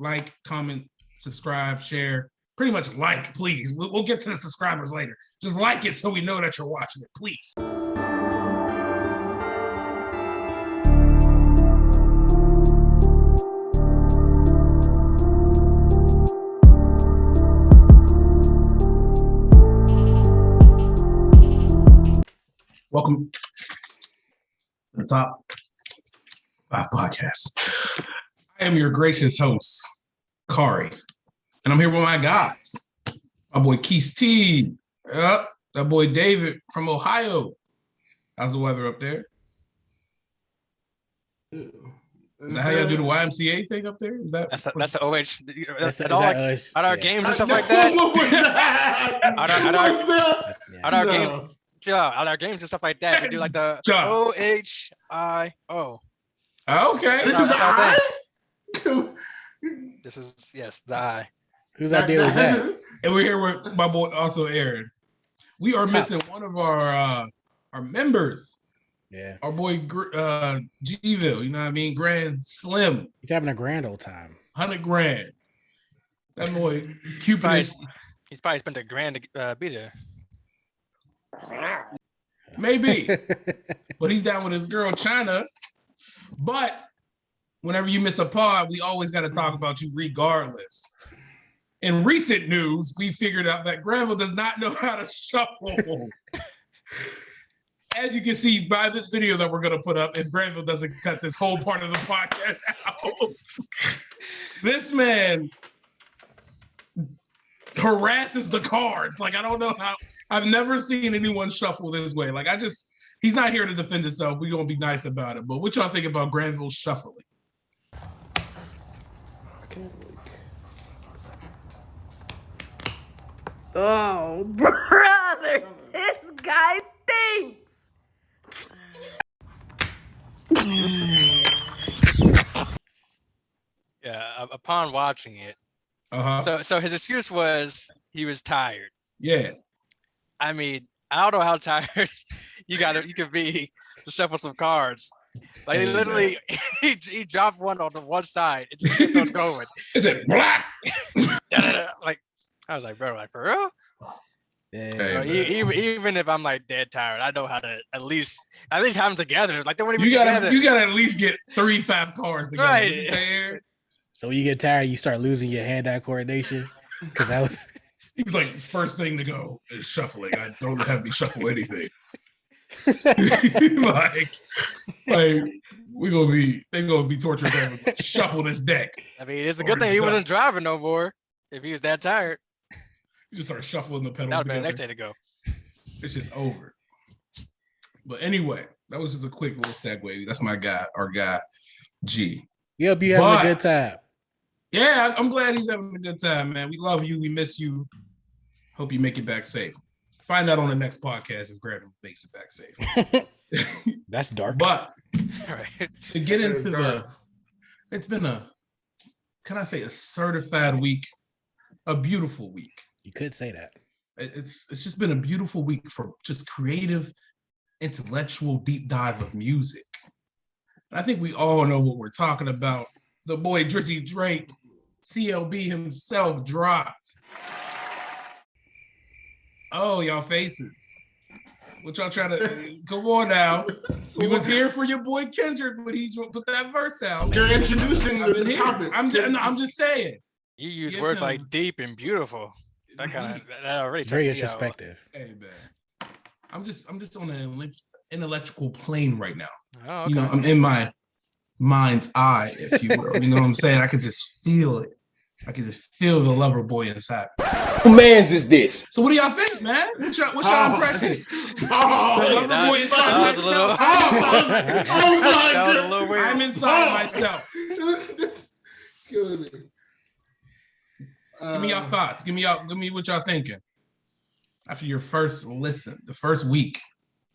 like, comment, subscribe, share. Pretty much like, please. We'll get to the subscribers later. Just like it so we know that you're watching it, please. Welcome to the Top 5 podcast. I am your gracious host, Kari, and I'm here with my guys. My boy Keith T, that boy David from Ohio. How's the weather up there? Is that how y'all do the YMCA thing up there? Is that's the OH? That's at our games and stuff like that. At our games. Yeah, at our games and stuff like that, we do like the OHIO. Okay. This is I. This is the I. Whose idea was that? And we're here with my boy, also Aaron. We are missing one of our members. Yeah. Our boy G-ville, you know what I mean? Grand Slim. He's having a grand old time. 100 grand. That boy Cupid he's probably spent a grand to be there. Maybe, but he's down with his girl China. But whenever you miss a pod, we always got to talk about you regardless. In recent news, we figured out that Granville does not know how to shuffle. As you can see by this video that we're going to put up, if Granville doesn't cut this whole part of the podcast out, this man harasses the cards. Like, I don't know how. I've never seen anyone shuffle this way. Like, he's not here to defend himself. We're going to be nice about it. But what y'all think about Granville shuffling? Oh, brother, this guy stinks. Yeah, upon watching it. So his excuse was he was tired. Yeah. I mean, I don't know how tired you could be to shuffle some cards. Like he literally, he dropped one on the one side. It just kept on going. Is it black? Like I was like, bro, like for real? Yeah. Even if I'm like dead tired, I know how to at least have them together. Like they won't even you together. You gotta at least get 3-5 cards together. Right. So when you get tired, you start losing your hand-eye coordination. Because that was. He was like, first thing to go is shuffling. I don't have me shuffle anything. like they're gonna be torturing them. Shuffle this deck. I mean, it's a good thing he wasn't driving no more. If he was that tired, you just start shuffling the pedals. That would be the next day to go. It's just over. But anyway, that was just a quick little segue. That's my guy, our guy, G. Yep, you having a good time. Yeah, I'm glad he's having a good time, man. We love you. We miss you. Hope you make it back safe. Find out on the next podcast if Granville makes it back safe. That's dark. But right. To get into it's been a certified week, a beautiful week. You could say that. It's just been a beautiful week for just creative, intellectual deep dive of music. And I think we all know what we're talking about. The boy Drizzy Drake, CLB himself, dropped. Oh, y'all faces. What y'all trying to come on now? We was here for your boy Kendrick when he put that verse out. You're introducing the topic. I'm just saying. You use words like deep and beautiful. That already very introspective. Hey man, I'm just on an intellectual plane right now. Oh, okay. You know, I'm in my mind's eye, if you will. You know what I'm saying? I can just feel it. I can just feel the lover boy inside. Who man's is this? So what do y'all think, man? What's y'all impression? That was a little. That was a little weird. I'm inside myself. Good. Give me your thoughts. Give me what y'all thinking after your first listen, the first week.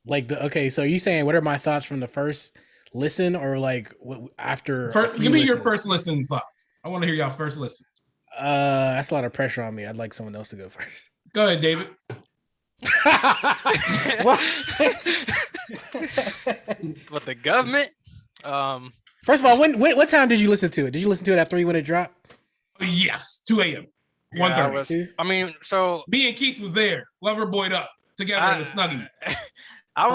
Like so you saying what are my thoughts from the first listen, or like after? Give me your first listen thoughts. I want to hear y'all first listen. That's a lot of pressure on me. I'd like someone else to go first. Go ahead, David. But the government. First of all, what time did you listen to it? Did you listen to it at 3 when it dropped? Yes, 2 a.m. Yeah, 1:30. I mean, so Me and Keith was there, lover boyed up together in a snuggie. I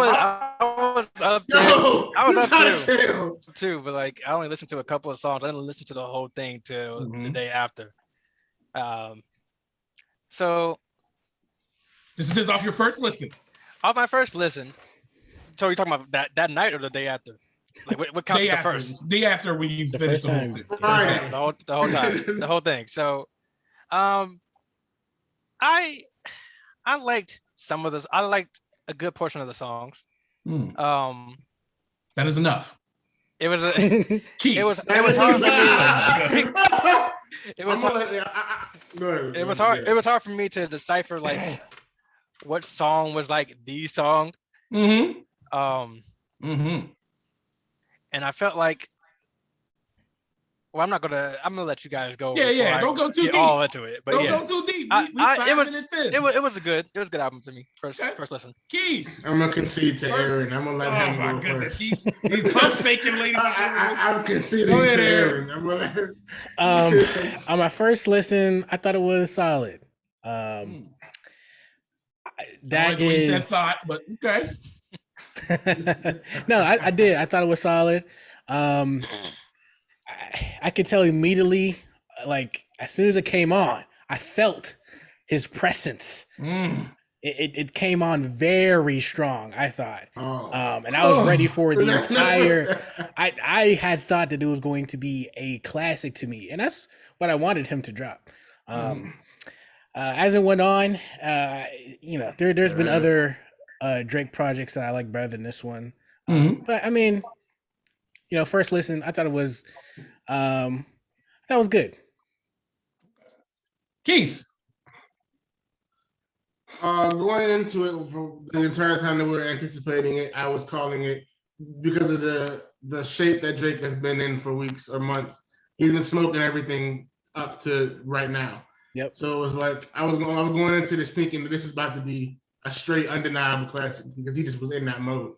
was up there. No, I was you up gotta too, but like I only listened to a couple of songs. I didn't listen to the whole thing till the day after. So This is just off your first listen. off my first listen. So you're talking about that night or the day after? Like what counts Day as the after, first? day after when you The finish first the whole time. series. Friday. The whole time, the whole thing. So, I liked some of this. I liked a good portion of the songs. That is enough. It was a, Keith. it was hard for me. It was hard. It was hard. It was hard for me to decipher like what song was like the song. And I felt like, well, I'm gonna let you guys go. Yeah. Don't go too deep. All into it, but Don't yeah. go too deep. It was a good album to me. First listen. Keith. I'm gonna concede to Aaron. I'm gonna let him Oh my go goodness. first. He's pump faking, ladies and gentlemen. I'm conceding Go ahead, to Aaron. Aaron. I'm gonna On my first listen, I thought it was solid. I That like the way you said is thought, but okay. no, I did. I thought it was solid. I could tell immediately, like as soon as it came on, I felt his presence. It came on very strong, I thought. And I was ready for the entire. I had thought that it was going to be a classic to me, and that's what I wanted him to drop. As it went on, there's been other Drake projects that I like better than this one. But I mean, first listen, I thought it was good. Keith. Going into it for the entire time that we were anticipating it, I was calling it because of the shape that Drake has been in for weeks or months. He's been smoking everything up to right now. Yep. So it was like I was going into this thinking that this is about to be a straight undeniable classic because he just was in that mode.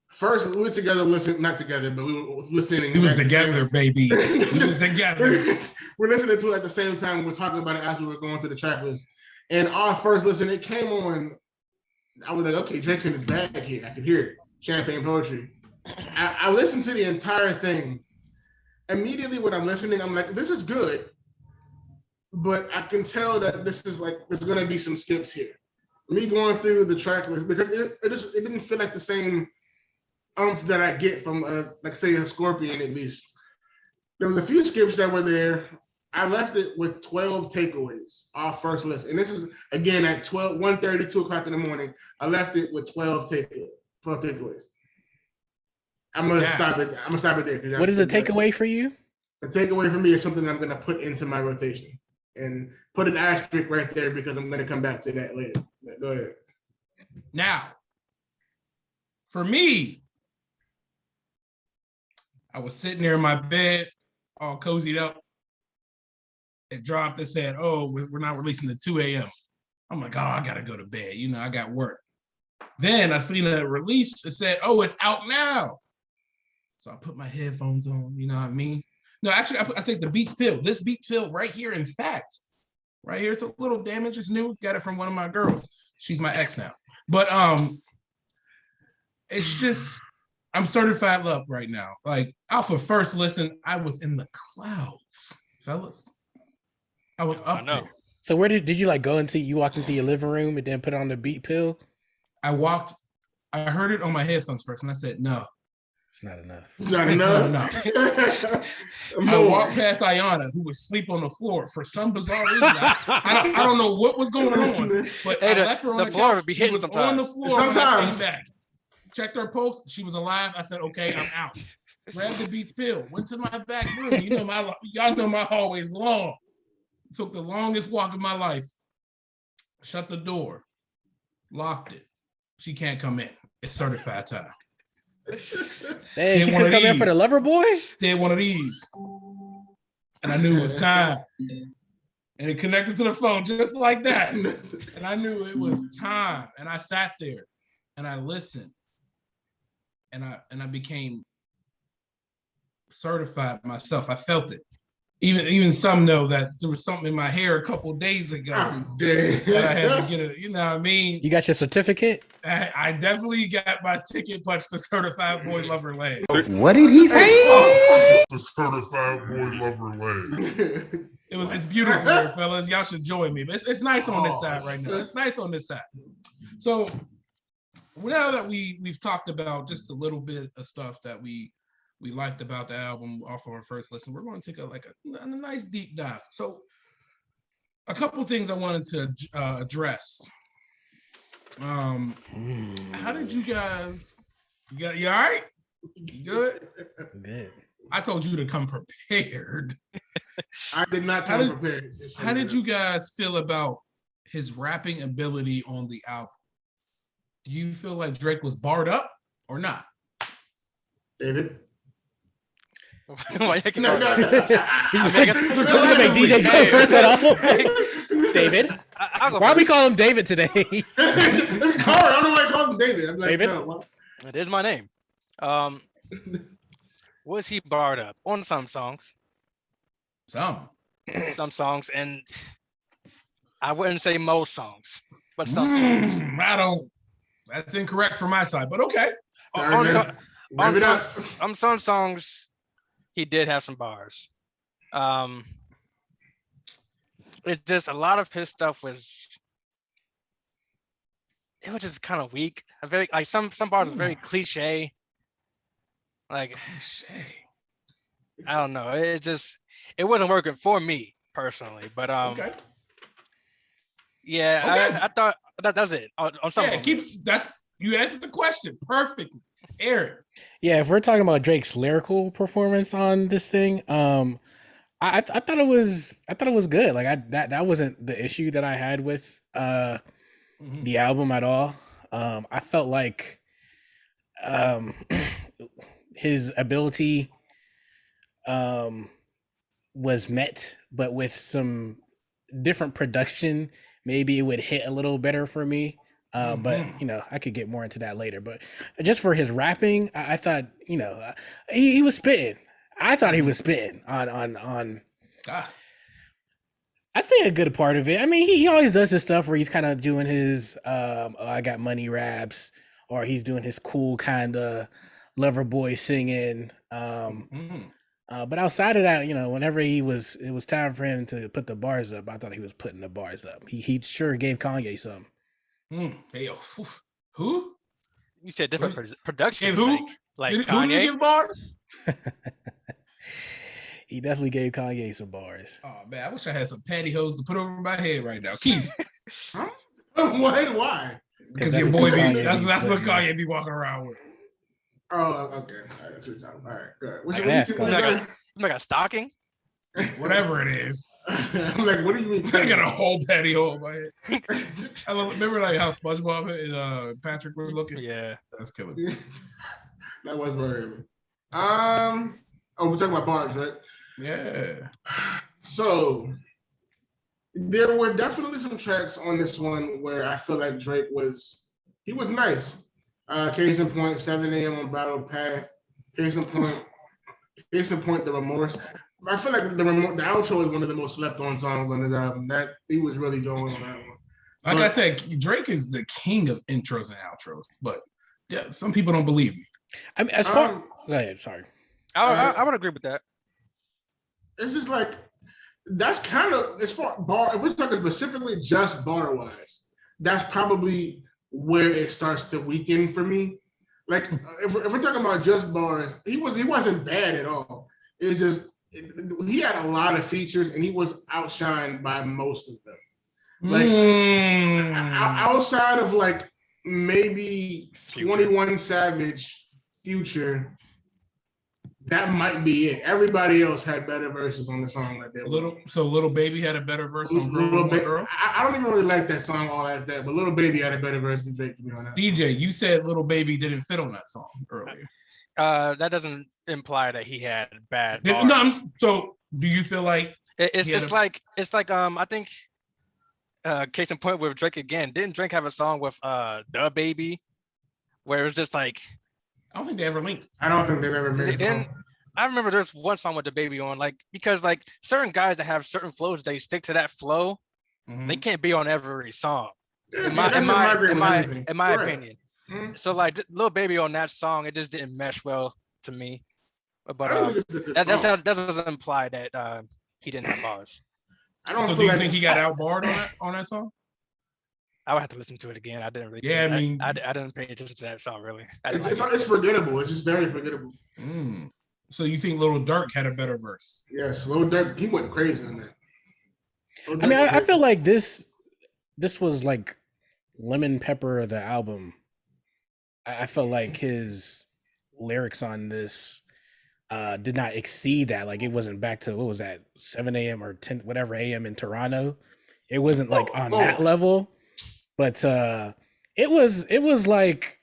First, we were together, not together, but we were listening. He was together, baby. He was together. We're listening to it at the same time. We're talking about it as we were going through the track list. And our first listen, it came on. I was like, okay, Drake's in his bag here. I could hear it. Champagne poetry. I listened to the entire thing. Immediately when I'm listening, I'm like, this is good. But I can tell that there's going to be some skips here. Me going through the track list, because it didn't feel like the same oomph that I get from, like, say, a Scorpion at least. There was a few skips that were there. I left it with 12 takeaways off first listen. And this is, again, at 1:30, 2 o'clock in the morning. I left it with 12 takeaways. I'm going to stop it. I'm going to stop it there. What is a takeaway for you? A takeaway for me is something that I'm going to put into my rotation and put an asterisk right there because I'm going to come back to that later. Go ahead. Now, for me, I was sitting there in my bed, all cozied up. It dropped and said, oh, we're not releasing the 2 a.m. I'm like, oh, I got to go to bed. I got work. Then I seen a release. It said, oh, it's out now. So I put my headphones on, you know what I mean? No, actually, I take the Beats pill. This Beats pill right here, in fact, right here, it's a little damaged. It's new. Got it from one of my girls. She's my ex now. But it's just, I'm certified love right now. Like, off of first listen, I was in the clouds, fellas. I was up there. So where did you like go into? You walked into your living room and then put on the Beat pill? I heard it on my headphones first, and I said, no. It's not enough. It's not enough. I walked past Ayana, who was asleep on the floor for some bizarre reason. I don't know what was going on, but I left her on the floor couch. would be She hitting was sometimes. on the floor. Sometimes. When I came back. Checked her pulse. She was alive. I said, okay, I'm out. Grabbed the Beats pill. Went to my back room. Y'all know my hallway's long. Took the longest walk of my life. Shut the door. Locked it. She can't come in. It's certified time. Hey, she could come in for the lover boy? Did one of these. And I knew it was time. And it connected to the phone just like that. And I knew it was time. And I sat there and I listened. And I became certified myself. I felt it. even some know that there was something in my hair a couple days ago that I had to get it. You know what I mean? You got your certificate? I definitely got my ticket punched to certified boy lover land. What did he say? The certified boy lover leg. It's beautiful here, fellas. Y'all should join me. But it's nice on this side right now. It's nice on this side. So now that we've talked about just a little bit of stuff that we liked about the album off of our first listen, we're going to take a nice deep dive. So a couple things I wanted to address. How did you guys? You all right? You good? Good. I told you to come prepared. I did not come prepared. How did you guys feel about his rapping ability on the album? Do you feel like Drake was barred up or not? David? Why you No. He's just gonna make DJ go first at all. David? Why we call him David today? Corey, I don't know why I call him David. I'm like, David? no. It is my name. Was he barred up on some songs? Some songs, and I wouldn't say most songs, but some songs. I don't. That's incorrect from my side, but okay. On some songs, he did have some bars. It's just a lot of his stuff was just kind of weak. Very like some bars were very cliche. Like I don't know. It wasn't working for me personally, but Okay. I thought that's it on some. Yeah, you answered the question perfectly, Eric. Yeah, if we're talking about Drake's lyrical performance on this thing, I thought it was good. Like that wasn't the issue that I had with the album at all. I felt like his ability was met, but with some different production, maybe it would hit a little better for me. But I could get more into that later. But just for his rapping, I thought he was spitting. I thought he was spitting on. I'd say a good part of it. I mean, he always does this stuff where he's kind of doing his I got money raps, or he's doing his cool kind of lover boy singing. But outside of that, whenever it was time for him to put the bars up, I thought he was putting the bars up. He sure gave Kanye some. Hey, who? You said different production. Who? Like Who Kanye? did he give bars? He definitely gave Kanye some bars. Oh man, I wish I had some pantyhose to put over my head right now. Keith. Huh? Why? Because your boy that's what Kanye be walking around with. Oh, okay. All right, that's what you're talking about. All right, good. Like a stocking? Whatever it is. I'm like, what do you mean? I got a whole pantyhose on my head. I remember like how SpongeBob and Patrick were looking. Yeah, that's killing. That was bothering me. We're talking about bars, right? Yeah. So there were definitely some tracks on this one where I feel like Drake was nice. Case in point, 7 a.m. on Battle Path. Case in point, The Remorse. I feel like the outro is one of the most slept on songs on this album. That he was really going on that one. Like I said, Drake is the king of intros and outros, but yeah, some people don't believe me. I mean, as far go ahead, sorry. I would agree with that. It's just like that's kind of as far bar. If we're talking specifically just bar wise, that's probably where it starts to weaken for me. Like if we're talking about just bars, he wasn't bad at all. It's just he had a lot of features and he was outshined by most of them. Like outside of like maybe 21 Savage, Future, that might be it. Everybody else had better verses on the song that they were. Little Baby had a better verse on Girls. I don't even really like that song all like that, but Little Baby had a better verse than Drake, to be honest. DJ, you said Little Baby didn't fit on that song earlier. That doesn't imply that he had bad bars. No, so do you feel like it's like I think case in point with Drake again. Didn't Drake have a song with The Baby where it was just like I don't think they ever linked. I don't think they've ever made it. I remember there's one song with the baby on, like because like certain guys that have certain flows, they stick to that flow. They can't be on every song. In my opinion. Mhm. So like Lil Baby on that song, it just didn't mesh well to me. But I don't think it's a good that song. doesn't imply that he didn't have bars. I don't So feel do you like think he got outbarred on that song? I would have to listen to it again. I didn't really. Yeah, I mean, I didn't pay attention to that song really. it's forgettable. It's just very forgettable. So you think Lil Durk had a better verse? Yes, Lil Durk, he went crazy on that. I mean, I feel like this was like lemon pepper of the album. I felt like his lyrics on this did not exceed that. Like it wasn't back to what was that 7 a.m. or 10 whatever a.m. in Toronto. It wasn't like on that level, but it was like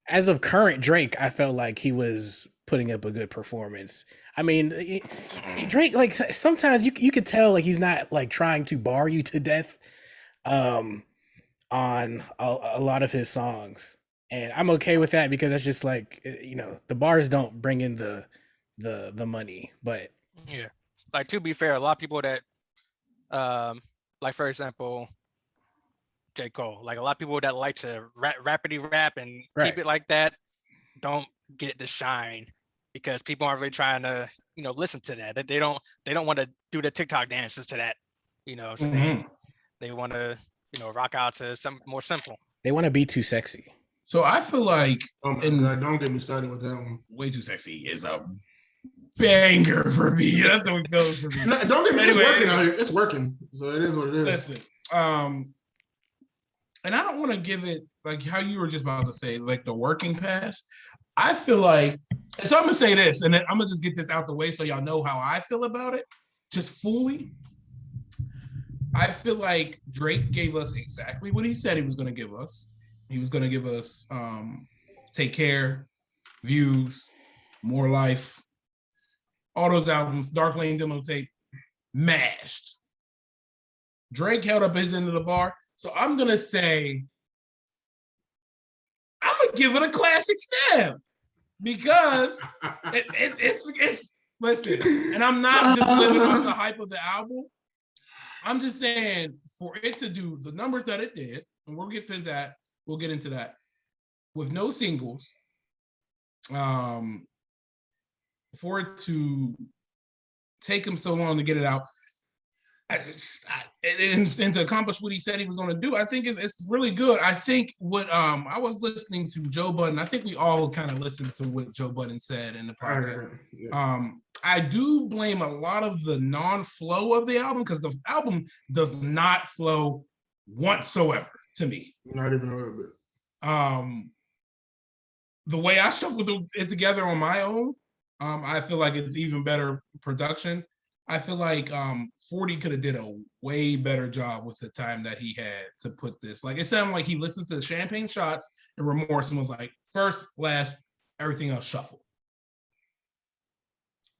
as of current Drake, I felt like he was putting up a good performance. I mean, Drake, like sometimes you could tell like he's not like trying to bar you to death on a lot of his songs. And I'm okay with that because that's just like, the bars don't bring in the money. But yeah, like to be fair, a lot of people that like for example, J. Cole, like a lot of people that like to rapidy rap and keep it like that don't get the shine because people aren't really trying to listen to that. They don't want to do the TikTok dances to that. They want to rock out to something more simple. They want to be too sexy. So I feel like don't get me started with that one. Way Too Sexy is a banger for me. That's what it goes for me. No, don't get me. It's working out here. It's working. So it is what it is. Listen, and I don't want to give it like how you were just about to say, like the working pass. I feel like, and so I'm gonna say this, and then I'm gonna just get this out the way so y'all know how I feel about it, just fully. I feel like Drake gave us exactly what he said he was gonna give us. He was gonna give us Take Care, Views, More Life, all those albums, Dark Lane demo tape, mashed. Drake held up his end of the bar. So I'm gonna say, I'm gonna give it a classic stab because it's listen, and I'm not just living off the hype of the album. I'm just saying for it to do the numbers that it did, and we'll get into that. We'll get into that with no singles. For it to take him so long to get it out. And to accomplish what he said he was going to do, I think it's really good. I think what I was listening to Joe Budden. I think we all kind of listened to what Joe Budden said in the podcast. I do blame a lot of the non-flow of the album because the album does not flow whatsoever to me. Not even a little bit. The way I shuffled it together on my own, I feel like it's even better production. I feel like 40 could have did a way better job with the time that he had to put this. Like it sounded like he listened to the Champagne Shots and Remorse and was like, first, last, everything else shuffle.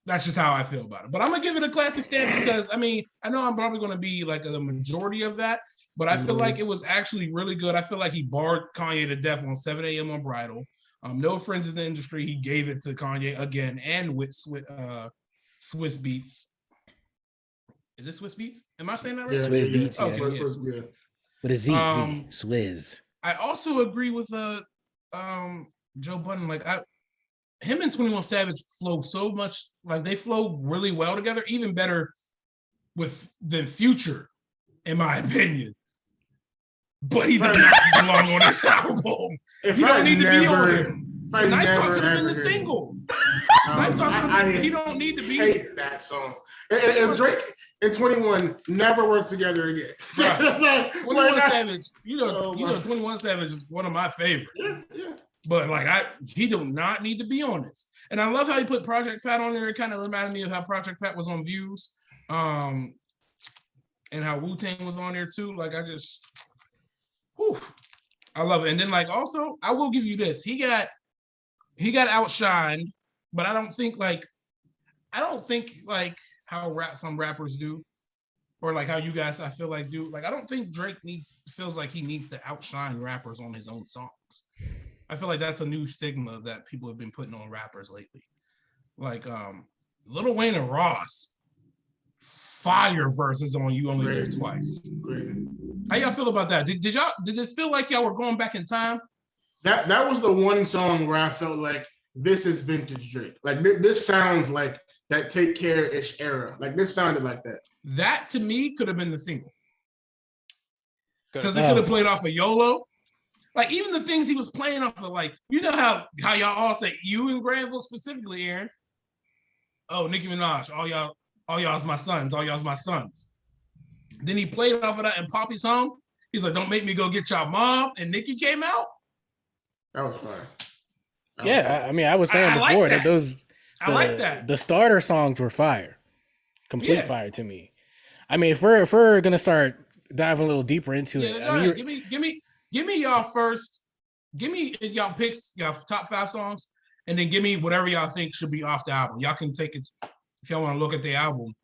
That's just how I feel about it. But I'm gonna give it a classic stand because I mean, I know I'm probably gonna be like the majority of that, but I feel like it was actually really good. I feel like he barred Kanye to death on 7 a.m. on Bridal. No Friends in the Industry, he gave it to Kanye again and with Swiss Beats. Is it Swiss Beats? Am I saying that right? Swiss Beats, yeah. Yeah. With a Z, Swizz. I also agree with Joe Budden. Like him and 21 Savage flow so much, like they flow really well together, even better than Future, in my opinion. But he does not belong on this album. He don't need to be on it. Knife Talk could have been the single. Knife Talk he don't need to be. Hate that song. And Drake and 21 never work together again. Right. 21 Savage, 21 Savage is one of my favorites. Yeah. But like he do not need to be on this. And I love how he put Project Pat on there. It kind of reminded me of how Project Pat was on Views. And how Wu-Tang was on there too. Like I love it. And then like also, I will give you this. He got outshined, but I don't think like how some rappers do, or like how you guys I feel like do. Like I don't think Drake feels like he needs to outshine rappers on his own songs. I feel like that's a new stigma that people have been putting on rappers lately. Like Lil Wayne and Ross, fire verses on You Only Live Twice. How y'all feel about that? Did it feel like y'all were going back in time? That was the one song where I felt like this is vintage Drake. Like this sounds like that Take Care-ish era. Like this sounded like that. That to me could have been the single. Because it could have played off of YOLO. Like even the things he was playing off of, like, you know how y'all all say, you in Granville specifically, Aaron. Oh, Nicki Minaj, all y'all's my sons, all y'all's my sons. Then he played off of that in Poppy's Home. He's like, don't make me go get y'all mom. And Nicki came out. That was fire. Yeah, I mean, I was saying before that those I like that. The starter songs were fire. Complete fire to me. I mean, if we're gonna start diving a little deeper into it, I mean, give me y'all first. Give me y'all picks, y'all top 5 songs, and then give me whatever y'all think should be off the album. Y'all can take it if y'all want to look at the album.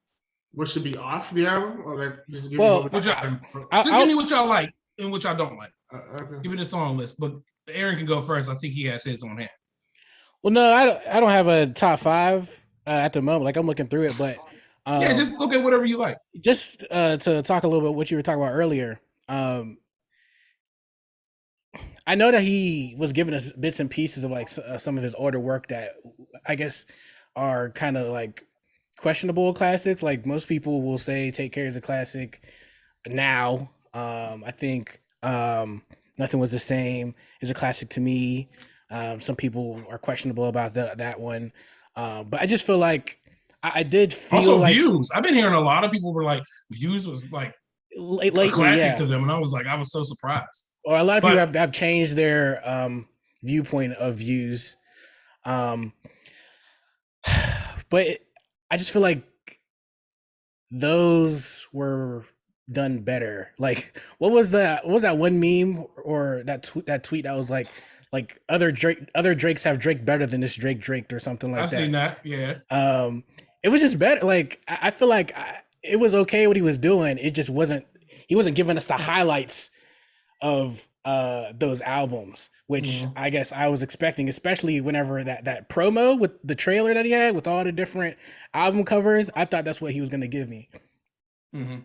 What should be off the album, or like just give me what y'all like and what y'all don't like. Okay. Give me the song list, but Aaron can go first. I think he has his on hand. Well, no, I don't have a top 5 at the moment. Like I'm looking through it, but just look at whatever you like. Just to talk a little bit what you were talking about earlier. I know that he was giving us bits and pieces of like some of his older work that I guess are kind of like questionable classics. Like most people will say Take Care is a classic now. I think Nothing Was the Same is a classic to me. Some people are questionable about that one. But I just feel like I did feel also like Views. I've been hearing a lot of people were like Views was like lately, a classic to them, and I was so surprised. Or a lot of people have changed their viewpoint of Views. But I just feel like those were done better. Like what was that one meme or that tweet that was like other Drakes have Drake better than this Drake or something like that. I've seen that. Yeah. It was just better. Like I feel like it was okay what he was doing. It just wasn't. He wasn't giving us the highlights of those albums, which I guess I was expecting, especially whenever that promo with the trailer that he had with all the different album covers. I thought that's what he was going to give me. Mm-hmm.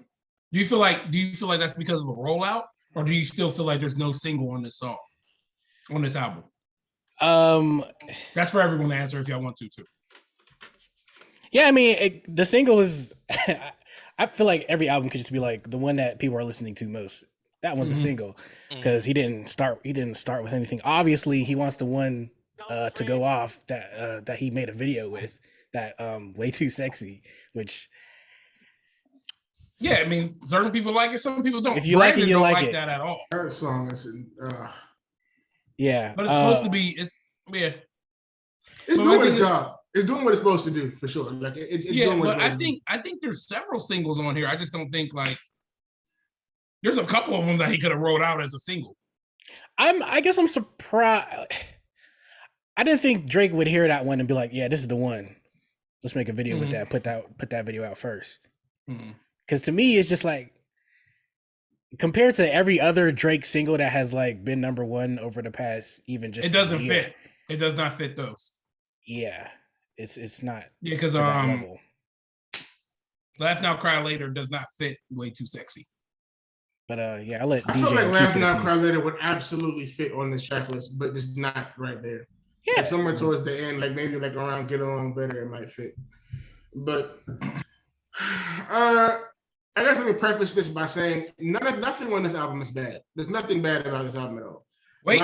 Do you feel like that's because of the rollout, or do you still feel like there's no single on this album? That's for everyone to answer if y'all want to too. Yeah, I mean the single is. I feel like every album could just be like the one that people are listening to most. That one's the single because he didn't start with anything. Obviously, he wants the one to go off that he made a video with, that Way Too Sexy, which. Yeah, I mean, certain people like it, some people don't. If you like it, you like it. That at all. That song is, yeah, but it's supposed to be. It's doing its job. It's doing what it's supposed to do for sure. Like it's doing what it's supposed to do. I think there's several singles on here. I just don't think like there's a couple of them that he could have rolled out as a single. I guess I'm surprised. I didn't think Drake would hear that one and be like, "Yeah, this is the one. Let's make a video with that. Put that video out first." Because to me, it's just like compared to every other Drake single that has like been number one over the past even just it doesn't fit. It does not fit those. Yeah, it's not. Yeah, because Laugh Now Cry Later does not fit Way Too Sexy. But yeah, I feel like Laugh Now Cry Later would absolutely fit on this checklist, but it's not right there. Yeah, like somewhere towards the end, like maybe like around Get Along Better, it might fit. But I guess let me preface this by saying nothing on this album is bad. There's nothing bad about this album at all. Wait,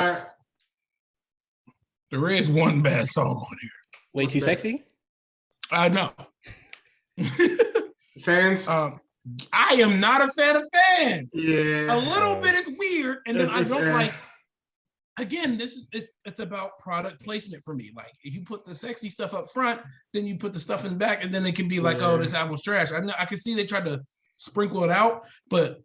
there is one bad song on here. Way Too Sexy? I know. Fans? I am not a fan of Fans. Yeah. A little bit is weird, and then I don't like. Again, it's about product placement for me. Like if you put the sexy stuff up front, then you put the stuff in the back, and then it can be like, oh, this album's trash. I can see they tried to sprinkle it out, but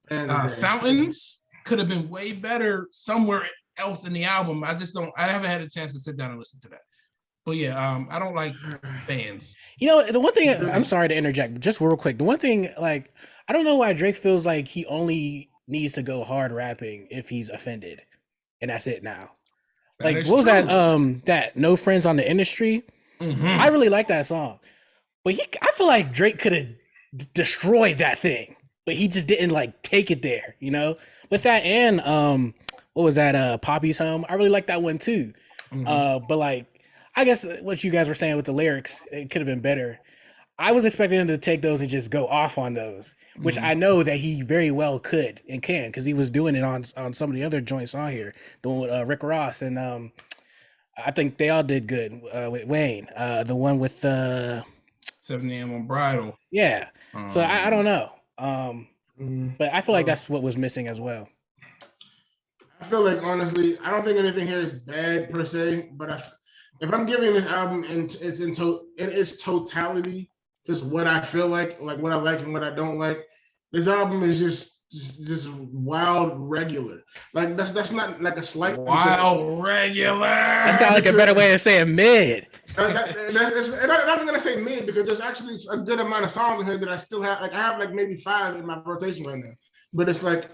Fountains could have been way better somewhere else in the album. I haven't had a chance to sit down and listen to that. But yeah, I don't like Fans. You know, the one thing, I'm sorry to interject, but just real quick. The one thing, like, I don't know why Drake feels like he only needs to go hard rapping if he's offended. And that's it now. Like, what was that? That No Friends on the Industry. I really like that song, but I feel like Drake could have destroyed that thing, but he just didn't like take it there, you know. With that and what was that? Poppy's Home. I really like that one too. But like, I guess what you guys were saying with the lyrics, it could have been better. I was expecting him to take those and just go off on those, which I know that he very well could and can, because he was doing it on some of the other joints on here, the one with Rick Ross and I think they all did good with Wayne. The one with 7 a.m. on Bridal. Yeah. So I don't know. But I feel like that's what was missing as well. I feel like honestly, I don't think anything here is bad per se, but if I'm giving this album in its totality, just what I feel like what I like and what I don't like, this album is just wild regular. Like that's not like a slight wild regular. That sounds like a better way of saying mid. And I'm not gonna say mid because there's actually a good amount of songs in here that I still have. Like I have like maybe 5 in my rotation right now, but it's like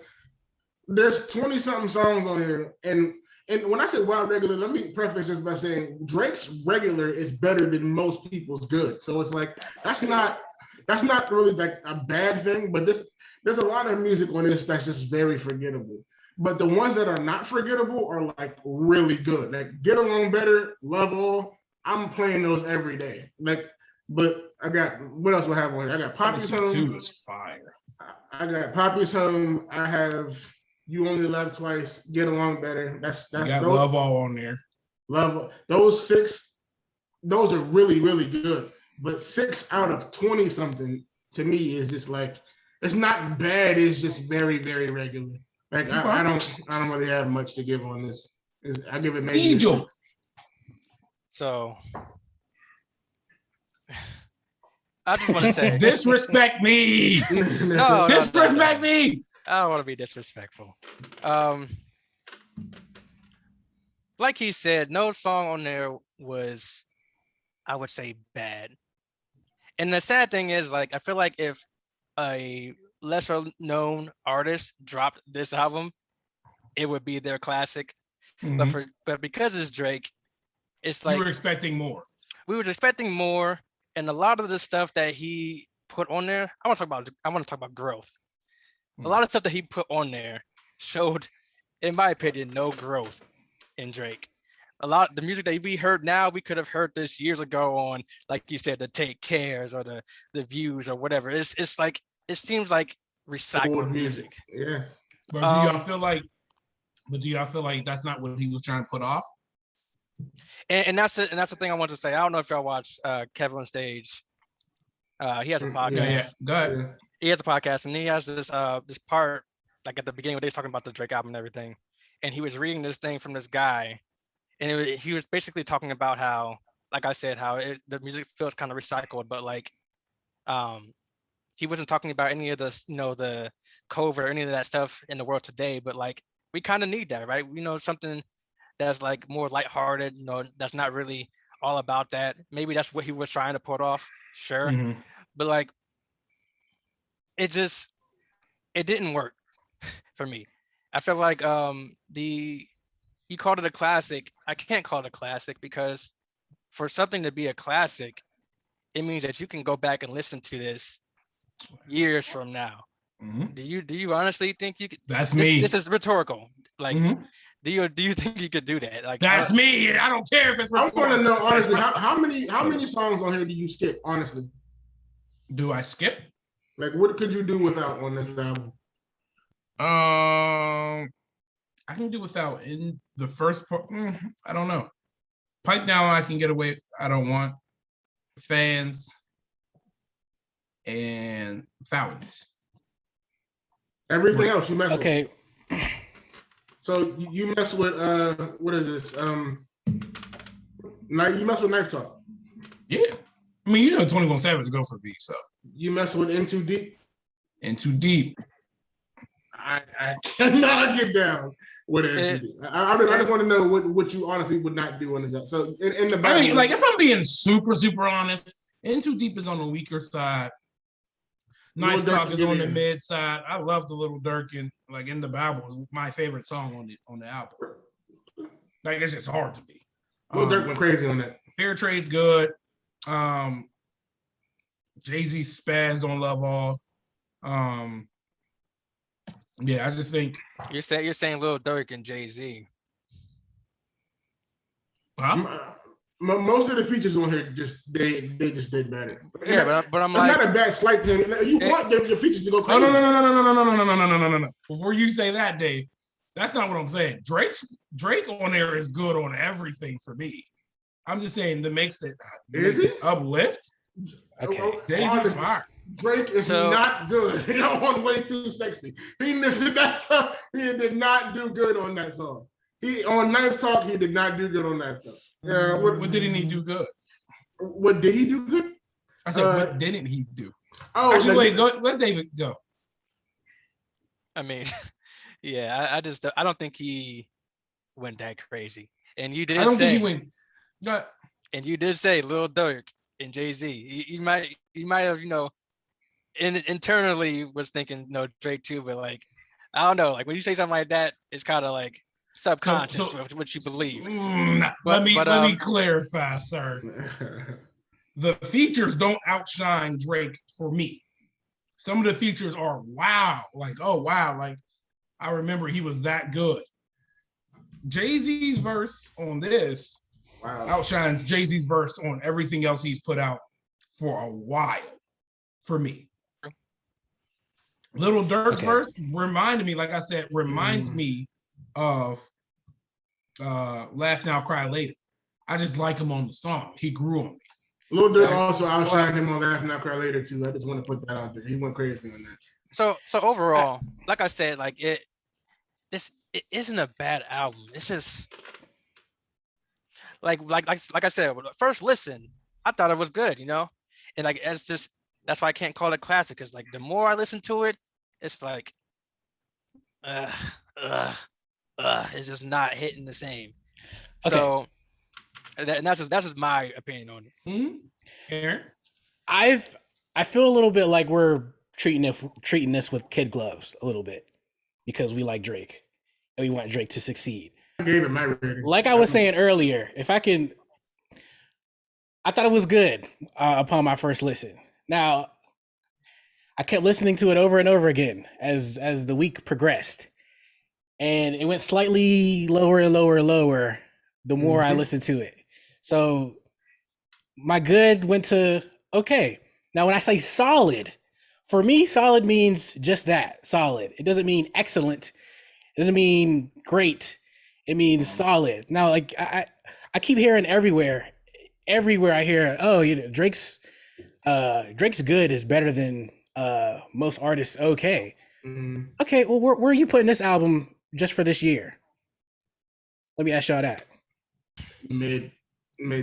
there's 20 something songs on here, and when I say wild regular, let me preface this by saying Drake's regular is better than most people's good. So it's like that's not really like a bad thing, but there's a lot of music on this that's just very forgettable. But the ones that are not forgettable are like really good. Like Get Along Better, Love All. I'm playing those every day. Like, but I got what else do I have on here? I got Poppy's Home. 2 is fire. I got Poppy's Home. I have You Only Love Twice, Get Along Better. That's you got those, Love All on there. Love those 6. Those are really, really good. But 6 out of 20 something to me is just like it's not bad. It's just very, very regular. Like I don't really have much to give on this. I give it maybe. Angel. So I just want to say disrespect me. No, disrespect me. I don't want to be disrespectful. Like he said, no song on there was, I would say, bad. And the sad thing is, like, I feel like if a lesser known artist dropped this album, it would be their classic. But because it's Drake, it's like you were expecting more. We were expecting more, and a lot of the stuff that he put on there, I want to talk about growth. A lot of stuff that he put on there showed, in my opinion, no growth in Drake. The music that we heard now, we could have heard this years ago on, like you said, the Take Cares or the Views or whatever. It's like it seems like recycled music. Yeah. But do y'all feel like that's not what he was trying to put off? And that's the thing I want to say. I don't know if y'all watch Kevin on Stage. He has a podcast. Yeah. Go ahead. He has a podcast, and he has this part like at the beginning where they was talking about the Drake album and everything, and he was reading this thing from this guy, and he was basically talking about how, like I said, how the music feels kind of recycled, but like, he wasn't talking about any of the the COVID or any of that stuff in the world today, but like we kind of need that, right? Something that's like more lighthearted, that's not really all about that. Maybe that's what he was trying to put off, sure, but like. It didn't work for me. I feel like you called it a classic. I can't call it a classic because for something to be a classic, it means that you can go back and listen to this years from now. Do you honestly think you could? That's me. This is rhetorical. Like, do you think you could do that? Like, that's me. I don't care if it's rhetorical. I want to know honestly, how many songs on here do you skip? Honestly, do I skip? Like, what could you do without on this album? I can do without in the first part. I don't know. Pipe Down, I can get away. I don't want Fans and Fountains. Everything else you mess with. Okay. So you mess with what is this? You mess with Knife Talk. Yeah. I mean, 21 Savage go for beat, so. You mess with In Too Deep? In Too Deep. I cannot get down with In Too Deep. I just want to know what you honestly would not do on this episode. So in the Bible, I mean, like if I'm being super, super honest, In Too Deep is on the weaker side. Knife Talk is on the mid side. I love the Little Durkin. Like In the Bible is my favorite song on the album. Like it's just hard to me. Lil Durk went crazy on that. Fair Trade's good. Jay-Z spazzed on Love All. Yeah, I just think You're saying Lil Durk and Jay-Z. Most of the features on here they just did better. Yeah, but I'm it's like, not a bad slight thing. You want your features to go crazy. no. Before you say that, Dave, that's not what I'm saying. Drake on there is good on everything for me. I'm just saying that makes it uplift. Okay. Jay-Z's fire. Drake is not good on Way Too Sexy. That stuff. He did not do good on that song. On Knife Talk, he did not do good on Knife Talk. What didn't he do good? What did he do good? I said, what didn't he do? Oh, actually, wait, let David go. I mean, yeah, I don't think he went that crazy. And you did I don't say, think he went. And you did say Lil Durk and Jay-Z. You might have, internally was thinking Drake too, but like I don't know, like when you say something like that, it's kind of like subconscious with what you believe. Let me clarify, sir. The features don't outshine Drake for me. Some of the features are wow, like oh wow, like I remember he was that good. Jay-Z's verse on this outshines Jay-Z's verse on everything else he's put out for a while for me. Little Durk's verse reminded me, like I said, reminds me of Laugh Now, Cry Later. I just like him on the song. He grew on me. Lil Durk also outshined him on Laugh Now, Cry Later too. I just want to put that out there. He went crazy on that. So overall, like I said, like it isn't a bad album. It's just like I said, first listen, I thought it was good, and like that's why I can't call it classic, because like the more I listen to it, it's like it's just not hitting the same. Okay. So and that's just my opinion on it. Mm-hmm. Aaron? I feel a little bit like we're treating this with kid gloves a little bit, because we like Drake and we want Drake to succeed. I gave it my rating. Like I was saying earlier, I thought it was good upon my first listen. Now, I kept listening to it over and over again as the week progressed, and it went slightly lower and lower and lower the more I listened to it. So my good went to okay. Now, when I say solid, for me, solid means just that, solid. It doesn't mean excellent. It doesn't mean great. It means solid. Now, like I keep hearing everywhere I hear, Drake's good is better than most artists. Okay. Okay, well, where are you putting this album just for this year? Let me ask y'all that. Mid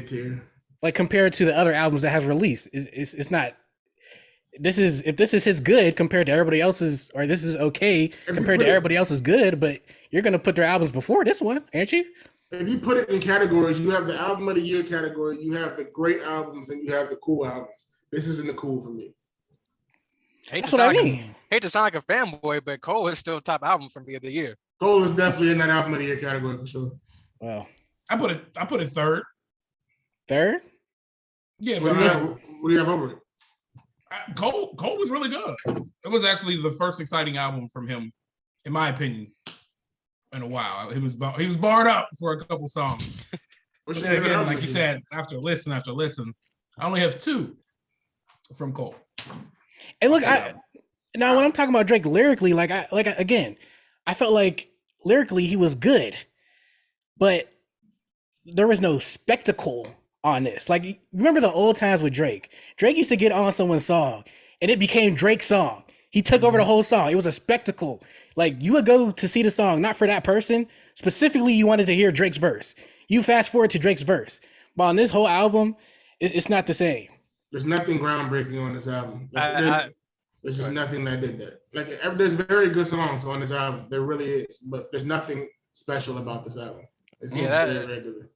tier. Like compared to the other albums that has released, it's not. If this is his good compared to everybody else's, or this is okay compared to everybody else's good, but you're gonna put their albums before this one, aren't you? If you put it in categories, you have the album of the year category, you have the great albums, and you have the cool albums. This isn't the cool for me. That's what I mean. Hate to sound like a fanboy, but Cole is still top album for me of the year. Cole is definitely in that album of the year category for sure. Well, I put it third. Third? Yeah, what do you have over it? Cole was really good. It was actually the first exciting album from him, in my opinion, in a while. He was barred up for a couple songs. But then again, like you said, after listen, I only have two from Cole. And look, now when I'm talking about Drake lyrically, again, I felt like lyrically he was good, but there was no spectacle on this. Like, remember the old times with Drake? Drake used to get on someone's song and it became Drake's song. He took over the whole song. It was a spectacle. Like, you would go to see the song, not for that person. Specifically, you wanted to hear Drake's verse. You fast forward to Drake's verse. But on this whole album, it's not the same. There's nothing groundbreaking on this album. There's just nothing that did that. Like, there's very good songs on this album. There really is. But there's nothing special about this album. It's just very regular.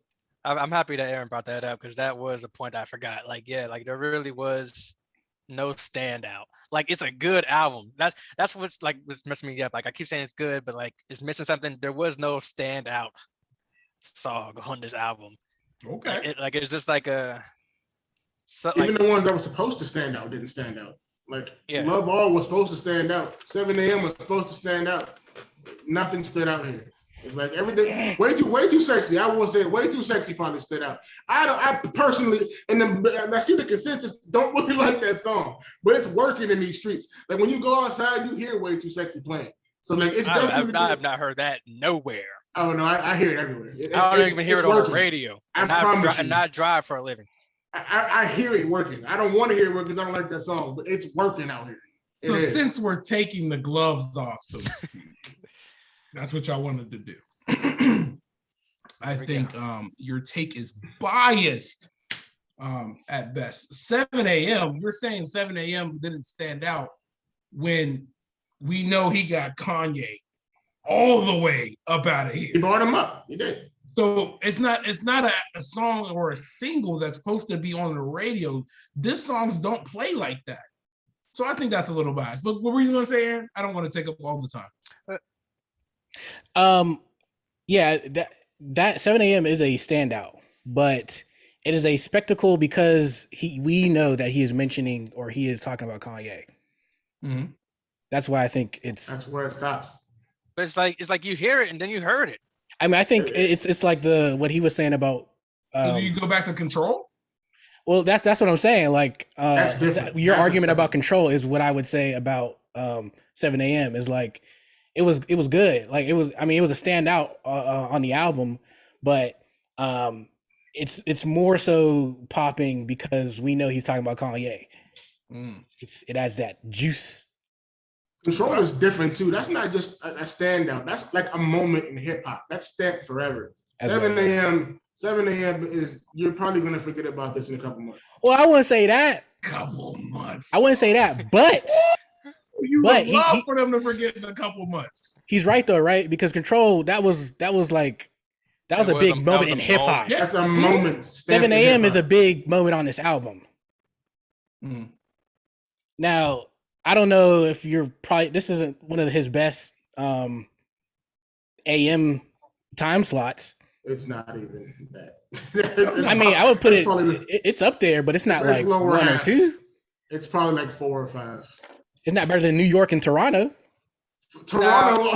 I'm happy that Aaron brought that up, because that was a point I forgot. Like, yeah, like there really was no standout. Like, it's a good album. That's what's messing me up. Like, I keep saying it's good, but like it's missing something. There was no standout song on this album. Okay. It's just like a. Even the ones that were supposed to stand out didn't stand out. Like Love All was supposed to stand out. 7 a.m. was supposed to stand out. Nothing stood out here. It's like everything way too sexy. I will say way too sexy probably stood out. I personally, and I see the consensus don't really like that song, but it's working in these streets. Like when you go outside, you hear way too sexy playing. So like it's definitely. I've not heard that nowhere. Oh no, I hear it everywhere. I don't even hear it on the radio. I promise you. And not drive for a living. I hear it working. I don't want to hear it work because I don't like that song, but it's working out here. So since we're taking the gloves off, so to speak, that's what y'all wanted to do. I think your take is biased at best. 7 a.m. You're saying 7 a.m. didn't stand out when we know he got Kanye all the way up out of here. He brought him up. He did. So it's not a song or a single that's supposed to be on the radio. This songs don't play like that. So I think that's a little biased. But what were you going to say, Aaron? I don't want to take up all the time. Yeah, that 7 a.m. is a standout, but it is a spectacle because we know that he is mentioning or he is talking about Kanye. Mm-hmm. That's why I think that's where it stops. But it's like you hear it and then you heard it. I mean, I think it's like what he was saying about. Do you go back to Control? Well, that's what I'm saying. Like that's different. Your argument about Control is what I would say about 7 a.m. is like it was good. Like it was a standout on the album, but it's more so popping because we know he's talking about Kanye. It has that juice. Control is different too. That's not just a standout. That's like a moment in hip hop. That's stamped forever. 7 a.m. is you're probably gonna forget about this in a couple months. Well, I wouldn't say that. Couple months. I wouldn't say that, but you would love for them to forget in a couple months. He's right though, right? Because Control, that was a big moment in hip hop. That's a moment. 7 a.m. is a big moment on this album. Mm. Now, I don't know if this isn't one of his best AM time slots. It's not even that. I mean, I would put it's up there, but it's not like 1 or 2. It's probably like 4 or 5. It's not better than New York and Toronto. Toronto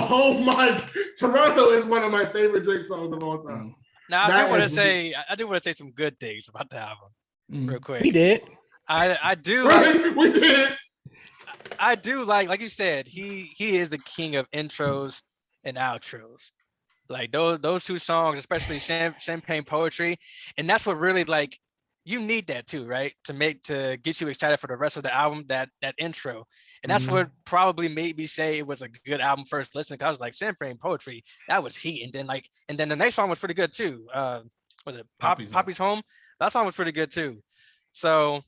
is one of my favorite Drake songs of all time. Now I do want to say some good things about the album, real quick. We did. I do. Right? We did. I do like you said, he is the king of intros and outros. Like those 2 songs, especially Champagne Poetry, and that's what really like you need that too, right? To get you excited for the rest of the album, that intro. And that's what probably made me say it was a good album first listen. Cause I was like, Champagne Poetry, that was heat. And then the next song was pretty good too. Was it Poppy's Home? That song was pretty good too. So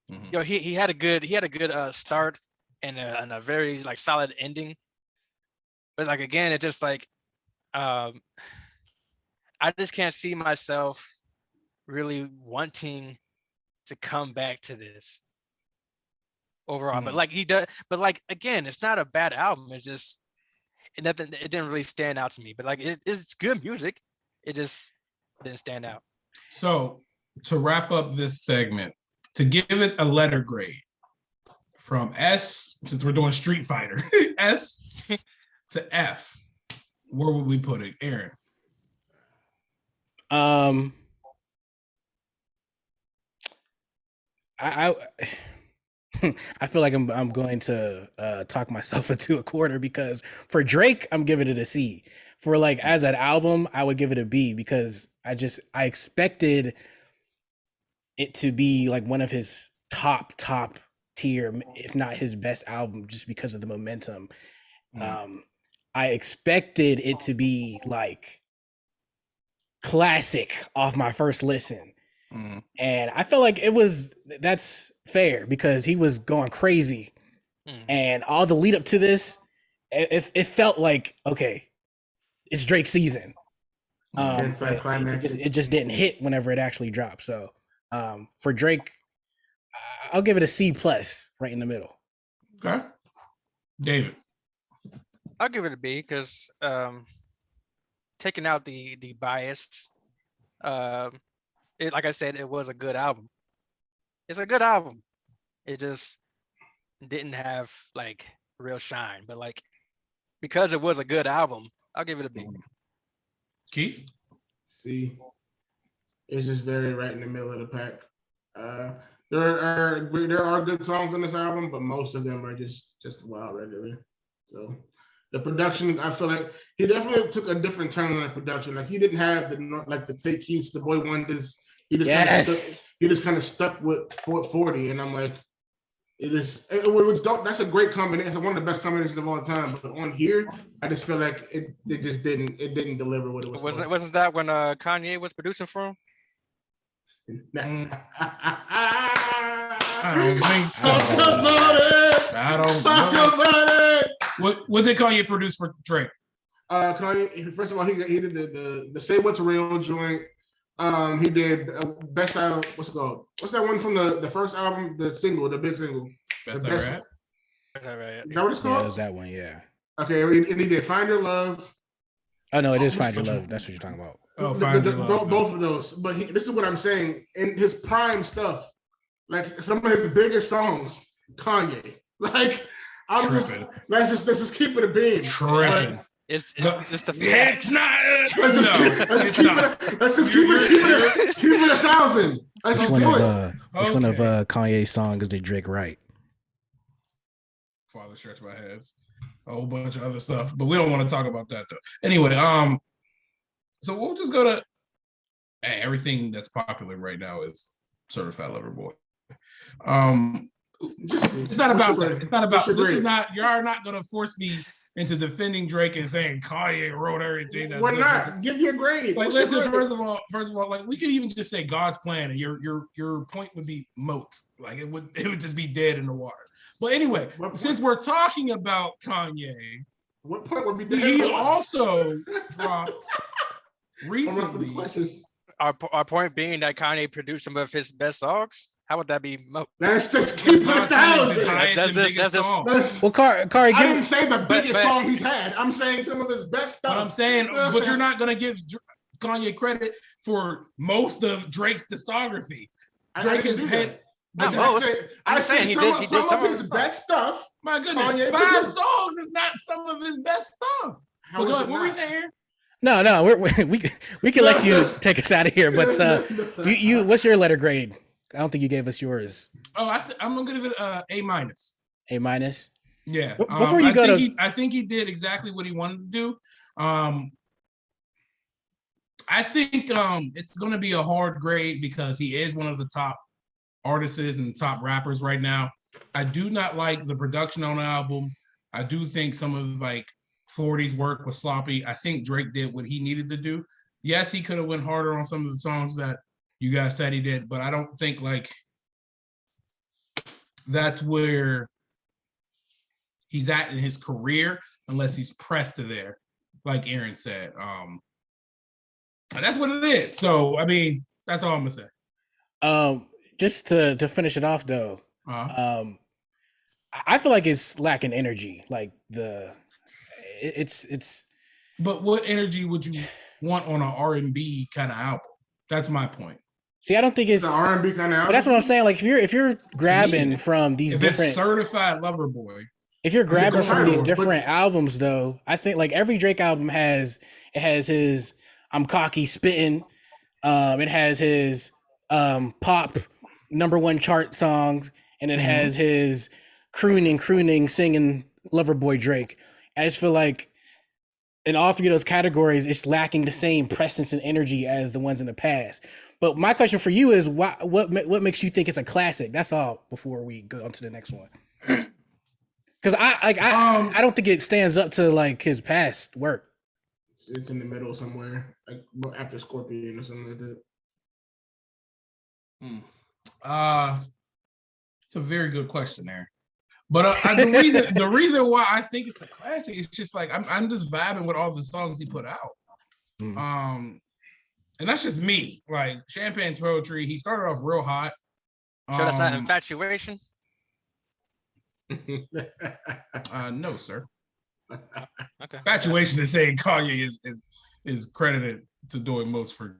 he had a good start and a very like solid ending. But like again, it just like I just can't see myself really wanting to come back to this overall. But like he does, but like again, it's not a bad album. It's just it didn't really stand out to me. But like it's good music. It just didn't stand out. So to wrap up this segment, to give it a letter grade from S, since we're doing Street Fighter, S to F, where would we put it, Aaron? I feel like I'm going to talk myself into a corner because for Drake, I'm giving it a C. For like as an album, I would give it a B because I expected it to be like one of his top tier, if not his best album, just because of the momentum. I expected it to be like classic off my first listen. And I felt like that's fair because he was going crazy. And all the lead up to this, it felt like, okay, it's Drake's season. It just didn't hit whenever it actually dropped. So for Drake, I'll give it a C+ right in the middle. Okay. David. I'll give it a B because taking out the bias, like I said, it was a good album. It's a good album. It just didn't have like real shine, but like because it was a good album, I'll give it a B. Keith? C. It's just very right in the middle of the pack. There are good songs on this album, but most of them are just wild regular. So the production, I feel like he definitely took a different turn on the production. Like he didn't have the Take Keiths, the Boy Wonders. He just kind of stuck with 40, and I'm like, it was dope. That's a great combination. It's one of the best combinations of all time. But on here, I just feel like it just didn't deliver what it was. Wasn't that when Kanye was producing for him? I don't think so. Talk about it. What did Kanye produce for Drake? Kanye, first of all, he did the Say What's Real joint. He did Best Out. What's it called? What's that one from the first album? The single, the big single. Best Out Rap. Is that right? Is that what it's called? Yeah, it was that one. Yeah. Okay, and he did Find Your Love. Oh no, it is Find Your Love. That's what you're talking about. Oh, Find Your Love. Both of those. But this is what I'm saying. In his prime stuff, like some of his biggest songs, Kanye. Like let's just keep it a beam. Tripping. It's just a fact. It's not. Let's just keep it 1,000. Let's just do it. Which one of Kanye's songs did Drake write? Father Stretch My Hands. A whole bunch of other stuff, but we don't want to talk about that though. Anyway, so we'll just go to everything that's popular right now is Certified Lover Boy. It's not about that. It's not about. This is not. You are not going to force me into defending Drake and saying Kanye wrote everything. We're not. Give your grade. Like, listen. First of all, like we could even just say God's plan, and your point would be moot. Like it would just be dead in the water. But anyway, since we're talking about Kanye, what point would be dead? He also dropped recently. Our point being that Kanye produced some of his best songs. How would that be? Let's just keep it 1,000. That's just. Well, Kari, I didn't say the biggest song he's had. I'm saying some of his best stuff. But I'm saying, but you're not going to give Kanye credit for most of Drake's discography. Drake has had. I'm saying he did some of his best stuff. My goodness, Kanye 5 songs is not some of his best stuff. What were we saying here? No, we can let you take us out of here. But you, what's your letter grade? I don't think you gave us yours. Oh, I'm gonna give it A-. A-? Yeah. Before you go I think he did exactly what he wanted to do. I think it's gonna be a hard grade because he is one of the top artists and top rappers right now. I do not like the production on the album. I do think some of like 40's work was sloppy. I think Drake did what he needed to do. Yes, he could have went harder on some of the songs that you guys said he did, but I don't think like that's where he's at in his career unless he's pressed to there, like Aaron said. That's what it is. So I mean, that's all I'm gonna say. Just to finish it off though, I feel like it's lacking energy. Like it's. But what energy would you want on an R&B kind of album? That's my point. See, I don't think it's R&B kind of album. But that's what I'm saying. Like if you're grabbing from these different Certified Lover Boy. If you're grabbing from these different albums, though, I think like every Drake album has his I'm cocky spitting. It has his pop #1 chart songs, and it has his crooning, singing Lover Boy Drake. I just feel like in all three of those categories, it's lacking the same presence and energy as the ones in the past. But my question for you is, what makes you think it's a classic? That's all. Before we go on to the next one, because I don't think it stands up to like his past work. It's in the middle somewhere, like after Scorpion or something like that. It's a very good question there. But the reason why I think it's a classic is just like I'm just vibing with all the songs he put out. And that's just me. Like Champagne Poetry, he started off real hot. So that's not Infatuation? No, sir. Okay. Infatuation is saying Kanye is is credited to doing most for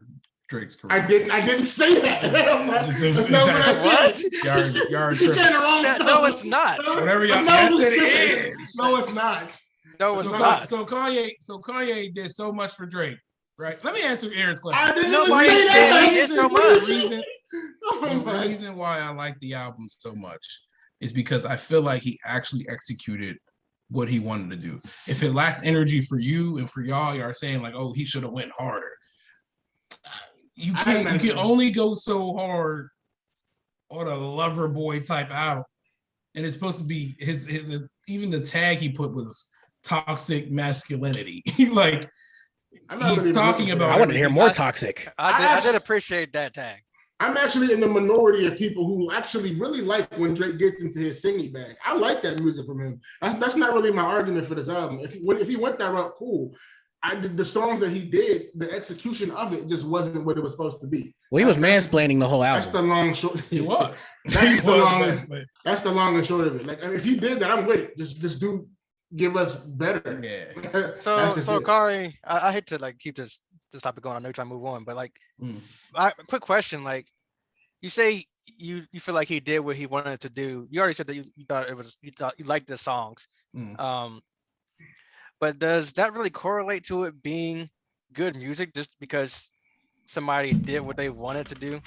Drake's career. I didn't say that. That's not what I said. Y'all are You're saying the wrong stuff. No, it's not. Whatever y'all said it is. No, it's not. No, it's not. So Kanye did so much for Drake, right? Let me answer Aaron's question. I didn't Nobody say said that. he did so much. The reason why I like the album so much is because I feel like he actually executed what he wanted to do. If it lacks energy for you and for y'all are saying like, oh, he should have went harder. You can only go so hard on a lover boy type album. And it's supposed to be his even the tag he put was toxic masculinity. Like he's talking about. I want to hear more toxic. I did appreciate that tag. I'm actually in the minority of people who actually really like when Drake gets into his singing bag. I like that music from him. That's not really my argument for this album. If he went that route, cool. I did the songs that he did, the execution of it just wasn't what it was supposed to be. Well, he was mansplaining the whole album. That's the long short. He was. That's the long and short of it. Like, I mean, if he did that, I'm with it. Just give us better. Yeah. So Kari, I hate to like keep this topic going. I know you're trying to move on, but like, quick question. Like, you say you feel like he did what he wanted to do. You already said that you thought you liked the songs. But does that really correlate to it being good music just because somebody did what they wanted to do?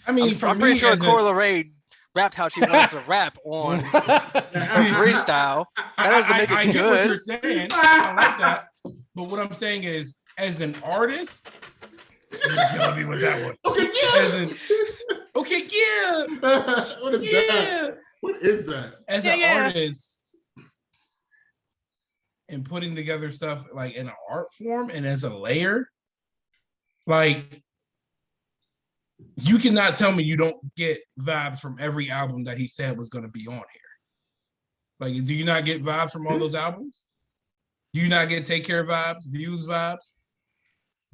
I mean, I'm pretty sure Coyle Ray rapped how she wanted to rap on freestyle. That doesn't make it I good. Get what you're saying. I like that. But what I'm saying is, as an artist, you're killing me with that one. Okay, yeah. What is that? What is that? As an artist, and putting together stuff like in an art form and as a layer, like you cannot tell me you don't get vibes from every album that he said was going to be on here. Like, do you not get vibes from all those albums? Do you not get Take Care vibes, Views vibes,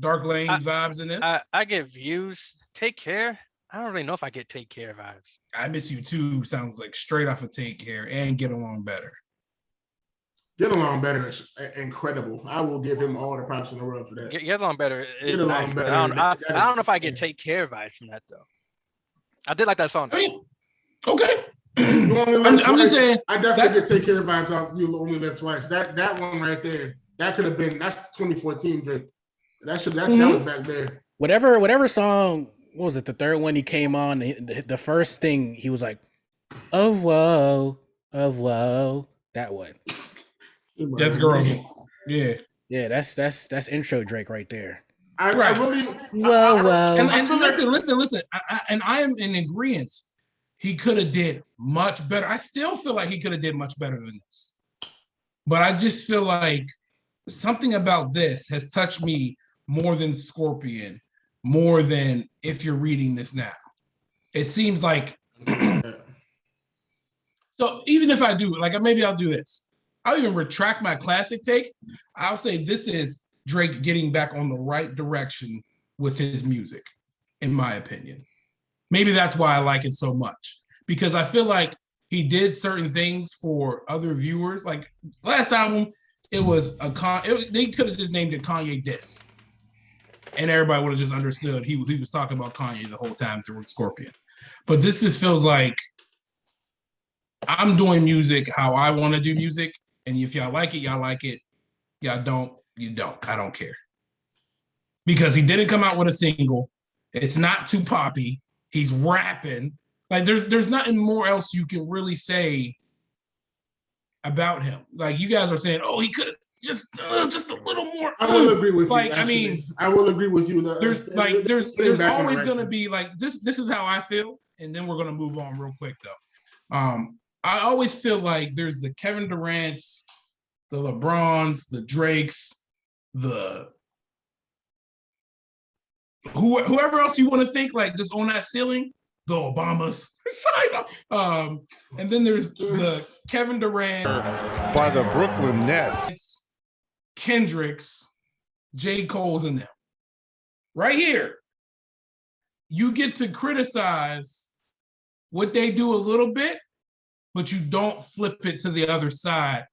Dark Lane vibes in this? I get Views. Take Care. I don't really know if I get Take Care vibes. I Miss You Too sounds like straight off of Take Care and Get Along Better. Get Along Better is incredible. I will give him all the props in the world for that. Get Along Better is nice. Better. I don't know if I get Take Care vibes from that though. I did like that song. I mean, okay. I'm just saying. I definitely get Take Care vibes off You Only Live Twice. That one right there, that could have been, that's 2014 Drake. That was back there. Whatever song, what was it? The third one he came on, the first thing he was like, oh whoa, that one. That's girls. Yeah. Yeah, that's intro Drake right there. I really whoa. And listen. I am in agreement. He could have did much better. I still feel like he could have did much better than this. But I just feel like something about this has touched me more than Scorpion, more than If You're Reading This Now. It seems like so even if I do, like maybe I'll do this. I'll even retract my classic take. I'll say this is Drake getting back on the right direction with his music, in my opinion. Maybe that's why I like it so much, because I feel like he did certain things for other viewers. Like last album, it was they could have just named it Kanye Diss, and everybody would have just understood he was talking about Kanye the whole time through Scorpion. But this just feels like I'm doing music how I want to do music. And if y'all like it, y'all like it. Y'all don't, you don't. I don't care. Because he didn't come out with a single. It's not too poppy. He's rapping. Like there's nothing more else you can really say about him. Like you guys are saying, oh, he could have just a little more. I will agree with you. Like, I mean, I will agree with you. There's always going to be like this is how I feel. And then we're going to move on real quick though. I always feel like there's the Kevin Durant's, the LeBrons, the Drakes, the whoever else you want to think like just on that ceiling, the Obamas. And then there's the Kevin Durant by the Brooklyn Nets, Kendrick's, J. Cole's, and them. Right here, you get to criticize what they do a little bit, but you don't flip it to the other side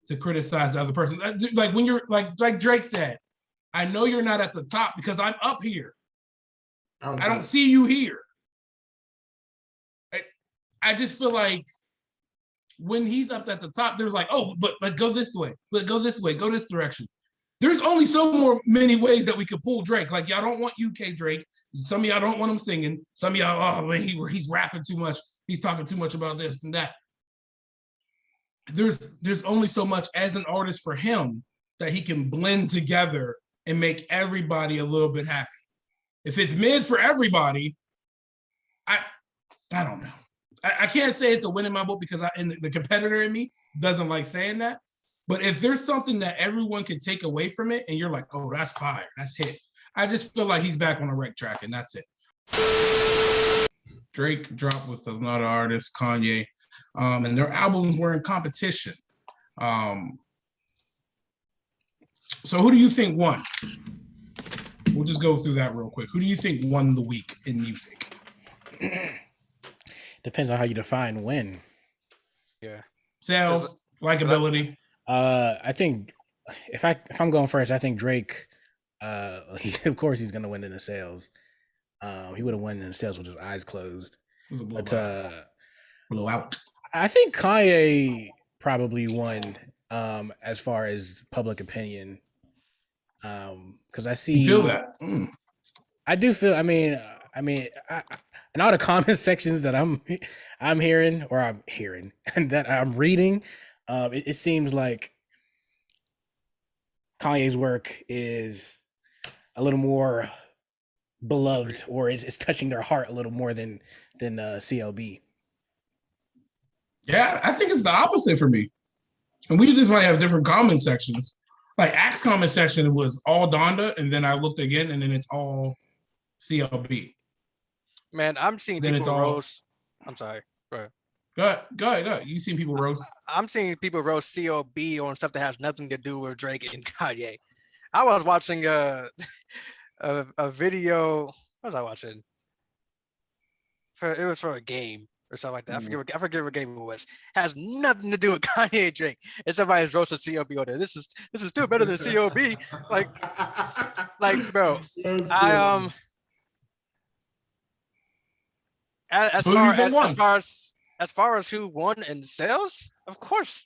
to criticize the other person. Like when you're like Drake said, I know you're not at the top because I'm up here. I don't Okay. see you here. I just feel like when he's up at the top, there's like, oh, but go this way, but go this way, go this direction. There's only so many ways that we could pull Drake. Like, y'all don't want UK Drake. Some of y'all don't want him singing. Some of y'all, oh, man, he's rapping too much. He's talking too much about this and that. There's only so much as an artist for him that he can blend together and make everybody a little bit happy. If it's mid for everybody, I don't know. I can't say it's a win in my book because the competitor in me doesn't like saying that. But if there's something that everyone can take away from it and you're like, oh, that's fire, that's hit. I just feel like he's back on the right track and that's it. Drake dropped with another artist, Kanye, and their albums were in competition. So who do you think won? We'll just go through that real quick. Who do you think won the week in music? Depends on how you define win. Yeah. Sales, likability. I think if I'm going first, I think Drake. Of course, he's gonna win in the sales. He would have won in the sales with his eyes closed. It was a blowout. But Blowout. I think Kanye probably won as far as public opinion. Because I see. You feel that? I do feel. I mean, in all the comment sections that I'm hearing and that I'm reading, it seems like Kanye's work is a little more beloved, or it's touching their heart a little more than CLB. Yeah, I think it's the opposite for me. And we just might have different comment sections. Like Axe comment section was all Donda, and then I looked again, and then it's all CLB. Man, I'm seeing Then people it's all- roast. I'm sorry, bro. Go ahead. You seen people roast? I'm seeing people roast CLB on stuff that has nothing to do with Drake and Kanye. I was watching a video. What was I watching? It was for a game or something like that. I forget what game it was. Has nothing to do with Kanye and Drake. And somebody's roasted CLB on there. This is still better than CLB. Like, bro. As far as who won in sales, of course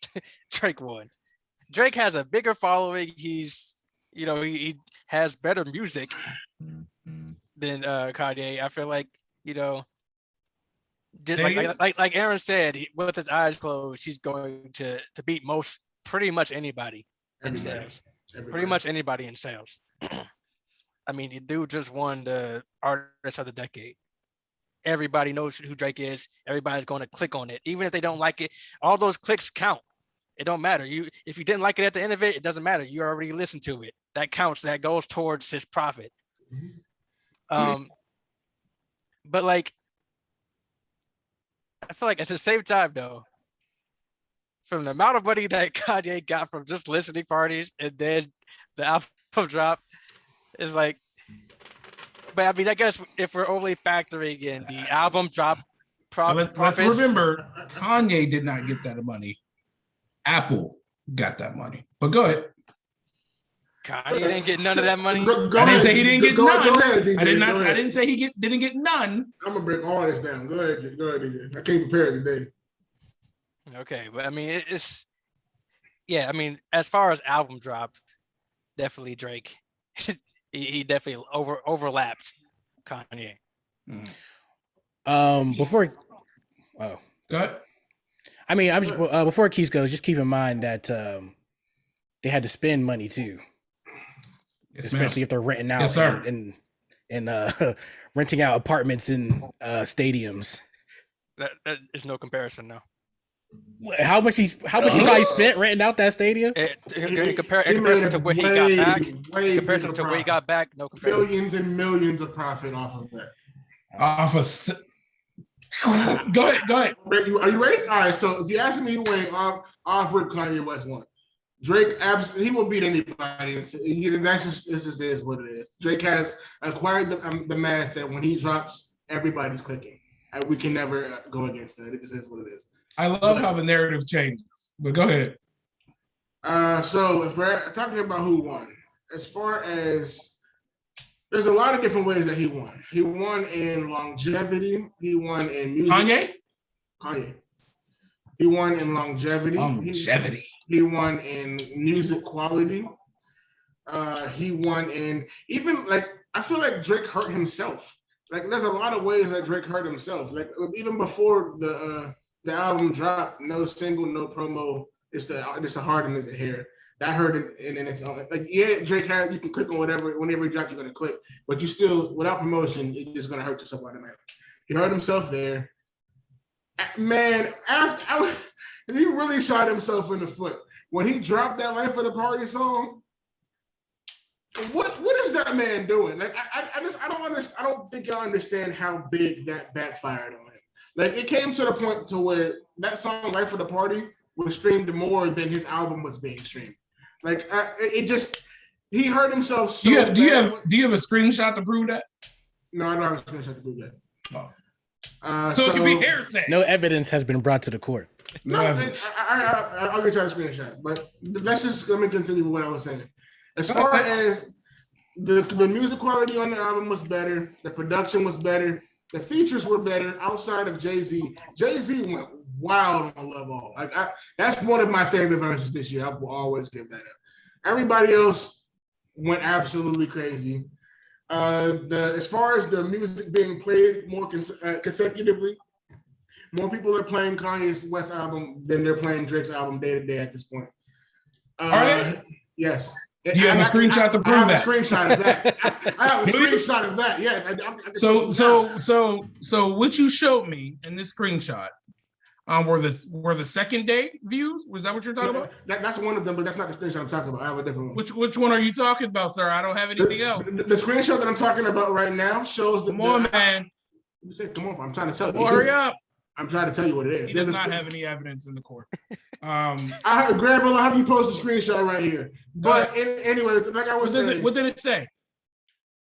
Drake won. Drake has a bigger following. He's, he has better music than Kanye. I feel like, like Aaron said, with his eyes closed, he's going to beat pretty much anybody in sales. Pretty much anybody in sales. I mean, the dude just won the Artist of the Decade. Everybody knows who Drake is. Everybody's going to click on it, even if they don't like it. All those clicks count. It don't matter. If you didn't like it at the end of it, it doesn't matter. You already listened to it. That counts. That goes towards his profit. But like, I feel like at the same time though, from the amount of money that Kanye got from just listening parties and then the album drop, is like. But I mean, I guess if we're only factoring in the album drop let's remember, Kanye did not get that money. Apple got that money. But go ahead. Kanye didn't get none of that money. I didn't say he didn't get none. Go ahead, DJ, I didn't say he didn't get none. I'm gonna break all this down. Go ahead, DJ. I came prepared today. Okay, but I mean, I mean, as far as album drop, definitely Drake. He definitely overlapped Kanye. Go ahead. I mean, before Keith goes, just keep in mind that they had to spend money too, especially if they're renting out and renting out apartments in stadiums. That is no comparison, no. How much he probably spent renting out that stadium? In comparison to what he got back, comparison to what he got back, no comparison. Billions and millions of profit off of that. Go ahead. Are you ready? All right. So if you ask me to win off Rick, Kanye West won. Drake, he will beat anybody. That's just is what it is. Drake has acquired the mass that when he drops, everybody's clicking. We can never go against that. It just is what it is. I love how the narrative changes. But go ahead. So if we're talking about who won, as far as there's a lot of different ways that he won. He won in longevity. He won in music. Kanye. He won in longevity. He won in music quality. He won in even like I feel like Drake hurt himself. Like there's a lot of ways that Drake hurt himself. Like even before the album dropped, no single, no promo. It's the heart and the hair. That hurt it in its own. Like yeah, Drake had you can click on whatever whenever he drops you're gonna click, but you still without promotion it's just gonna hurt yourself automatically. He hurt himself there. Man, he really shot himself in the foot when he dropped that "Life of the Party" song. What is that man doing? Like I don't think y'all understand how big that backfired on him. Like it came to the point to where that song "Life of the Party" was streamed more than his album was being streamed. Like he hurt himself so bad. Do you have a screenshot to prove that? No, I don't have a screenshot to prove that. Oh. So it could be hearsay. No evidence has been brought to the court. No, I'll get you a screenshot. But let me continue with what I was saying. As far as the music quality on the album was better, the production was better, the features were better outside of Jay-Z. Jay-Z went wild on Love All. That's one of my favorite verses this year. I will always give that up. Everybody else went absolutely crazy. As far as the music being played more consecutively, more people are playing Kanye's West album than they're playing Drake's album day to day at this point. Are they? Yes. Do you have a screenshot to prove that? I have a screenshot of that. I have a screenshot of that. Yes. So what you showed me in this screenshot were the second day views? Was that what you're talking about? That's one of them, but that's not the screenshot I'm talking about. I have a different one. Which one are you talking about, sir? I don't have anything else. The screenshot that I'm talking about right now shows the. Come on, man. You say, come on, I'm trying to tell you. Hurry up. I'm trying to tell you what it is. He does not have any evidence in the court. I'll have you post a screenshot right here. But anyway, like I was saying. What did it say?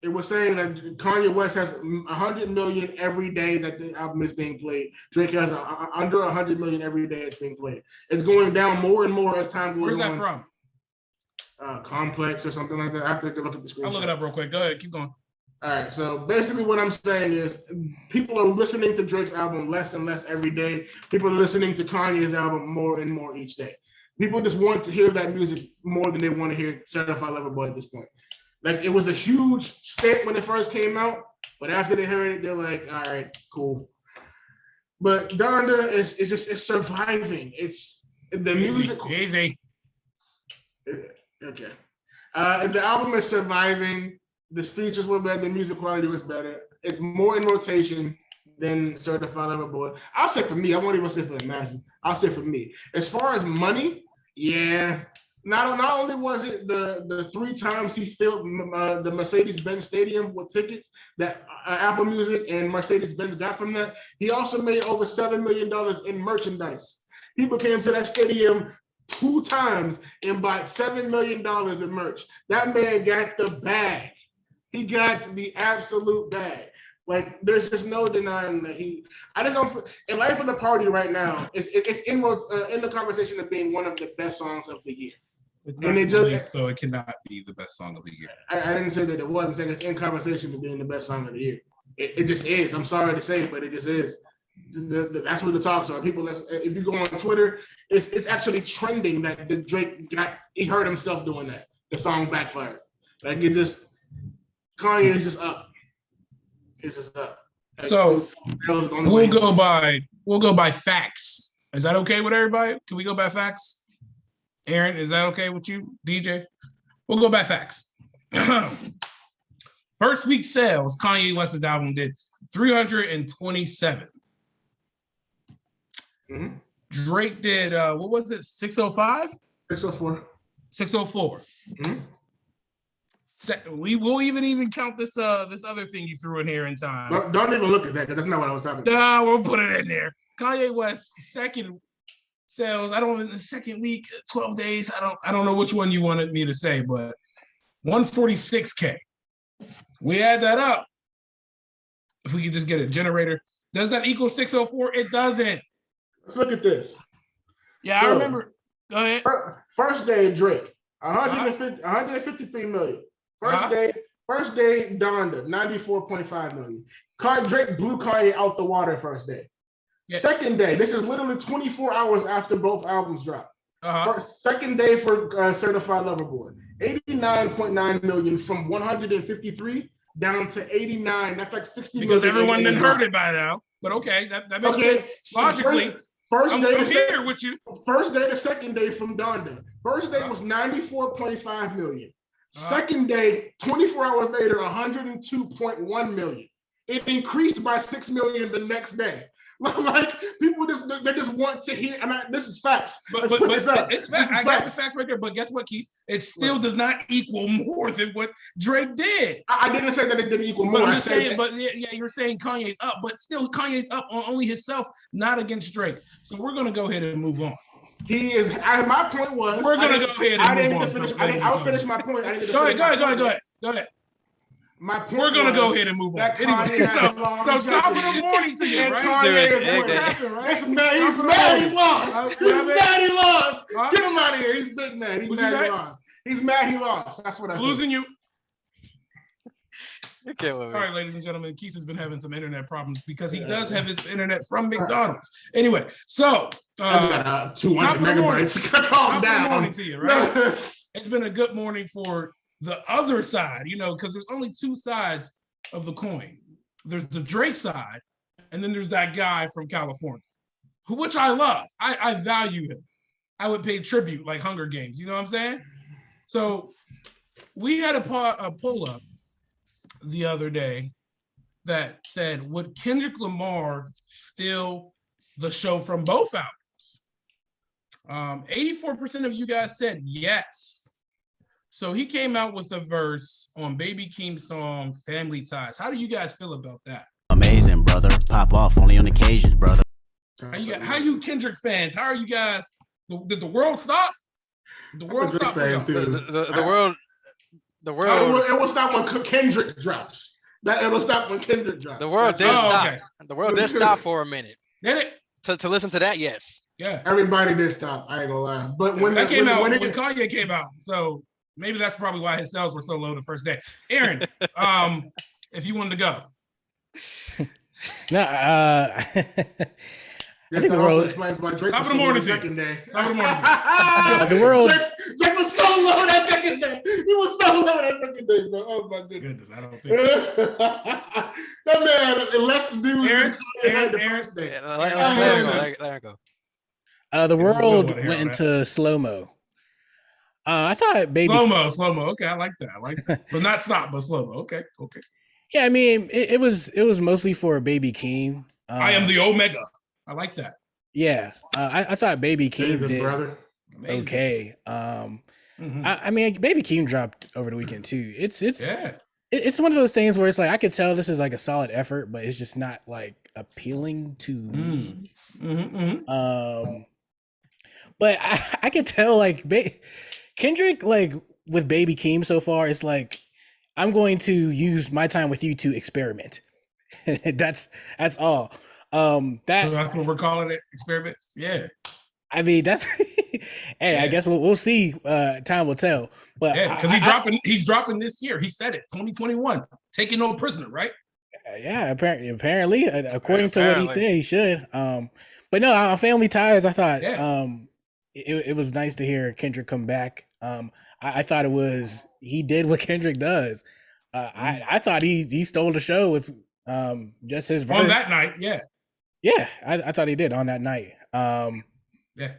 It was saying that Kanye West has 100 million every day that the album is being played. Drake has under 100 million every day it's being played. It's going down more and more as time goes on. Where's that from? Complex or something like that. I have to look at the screenshot. I'll look it up real quick. Go ahead, keep going. All right, so basically what I'm saying is people are listening to Drake's album less and less every day. People are listening to Kanye's album more and more each day. People just want to hear that music more than they want to hear Certified Lover Boy at this point. Like it was a huge step when it first came out, but after they heard it, they're like, all right, cool. But Donda it's surviving. It's the music. Easy. Okay. The album is surviving. The features were better. The music quality was better. It's more in rotation than Certified Lover Boy. I'll say for me. I won't even say for the masses. I'll say for me. As far as money, yeah. Not only was it the 3 times he filled the Mercedes-Benz Stadium with tickets that Apple Music and Mercedes-Benz got from that, he also made over $7 million in merchandise. People came to that stadium 2 times and bought $7 million in merch. That man got the bag. He got the absolute bag. Like there's just no denying that I just don't. In Life of the Party right now, it's in the conversation of being one of the best songs of the year. And it just so it cannot be the best song of the year. I didn't say that it was. I'm saying it's in conversation of being the best song of the year. It just is. I'm sorry to say, but it just is. That's what the talks are. People, if you go on Twitter, it's actually trending that the Drake he hurt himself doing that. The song backfired. Like it just Kanye is just up. It's just up. Like, so we'll go by facts. Is that okay with everybody? Can we go by facts? Aaron, is that okay with you, DJ? We'll go by facts. First week sales, Kanye West's album did 327. Mm-hmm. Drake did, what was it, 605? 604. 604. Mm-hmm. We will even count this other thing you threw in here in time. Don't even look at that, because that's not what I was talking about. No, we'll put it in there. Kanye West, second sales, in the second week, 12 days, I don't know which one you wanted me to say, but 146K. We add that up. If we could just get a generator. Does that equal 604? It doesn't. Let's look at this. Yeah, so, I remember. Go ahead. First day, Drake, 153 million. First day, Donda, 94.5 million. Drake blew Kanye out the water first day. Yeah. Second day, this is literally 24 hours after both albums dropped. Second day for Certified Lover Boy, 89.9 million from 153 down to 89. That's like 60 because million. Everyone didn't heard it by now. But okay, that makes sense. Logically, first day I'm here with you. First day to second day from Donda. First day was 94.5 million. Second day, 24 hours later, 102.1 million. It increased by 6 million the next day. Like people just want to hear, and this is facts. But it's facts. I got the facts right there. But guess what, Keith? It still does not equal more than what Drake did. I didn't say that it didn't equal more. But I'm saying, you're saying Kanye's up, but still Kanye's up on only himself, not against Drake. So we're gonna go ahead and move on. He is. My point was. We're gonna go ahead and move on. I'll finish my point. Go ahead. My point We're gonna go ahead and move on. Anyway, so top of the morning to you, right? He's mad he lost. Get him out of here. He's big mad. He's mad he lost. He's mad he lost. That's what I said. Losing you. Okay, all right, ladies and gentlemen, Keith has been having some internet problems because he does have his internet from McDonald's. Anyway, so I've got 200 megabytes. Calm down. Morning to you, right? It's been a good morning for the other side, because there's only two sides of the coin. There's the Drake side, and then there's that guy from California, which I love. I value him. I would pay tribute like Hunger Games. You know what I'm saying? So we had a poll up the other day that said, would Kendrick Lamar steal the show from both albums? 84% of you guys said yes. So he came out with a verse on Baby Keem's song Family Ties. How do you guys feel about that? Amazing, brother. Pop off only on occasions, brother. How you Kendrick fans? How are you guys? Did the world stop? The world stopped. The world. It will stop when Kendrick drops. It will stop when Kendrick drops. The world did stop. Okay. The world did stop for a minute. Did it? To listen to that, yes. Yeah. Everybody did stop. I ain't gonna lie. But when Kanye came out, so maybe that's probably why his sales were so low the first day. Aaron, if you wanted to go. No, I think the world explains why Drake was so second day. The world. Drake was so low that second day. He was so low that second day, bro. Oh my goodness. I don't think so. That man, less views than the first day. Let her go. The world went into slow-mo. I thought baby slow-mo. Okay, I like that. So not stop, but slow-mo. Okay. Yeah, I mean, it was mostly for Baby Keem. I am the Omega. I like that. Yeah, I thought Baby Keem did brother. okay. I mean, Baby Keem dropped over the weekend too. It's one of those things where it's like I could tell this is like a solid effort, but it's just not like appealing to me. But I could tell like Kendrick, like with Baby Keem so far, it's like I'm going to use my time with you to experiment. That's all. So that's what we're calling it, experiments. Yeah. I mean, that's I guess we'll see. Time will tell. But yeah, because he's dropping this year. He said it, 2021, taking no prisoner, right? Yeah, apparently, according to what he said, he should. But no, on Family Ties, I thought it was nice to hear Kendrick come back. I thought he did what Kendrick does. I thought he stole the show with just his verse on that night. Yeah, I thought he did on that night. Yeah.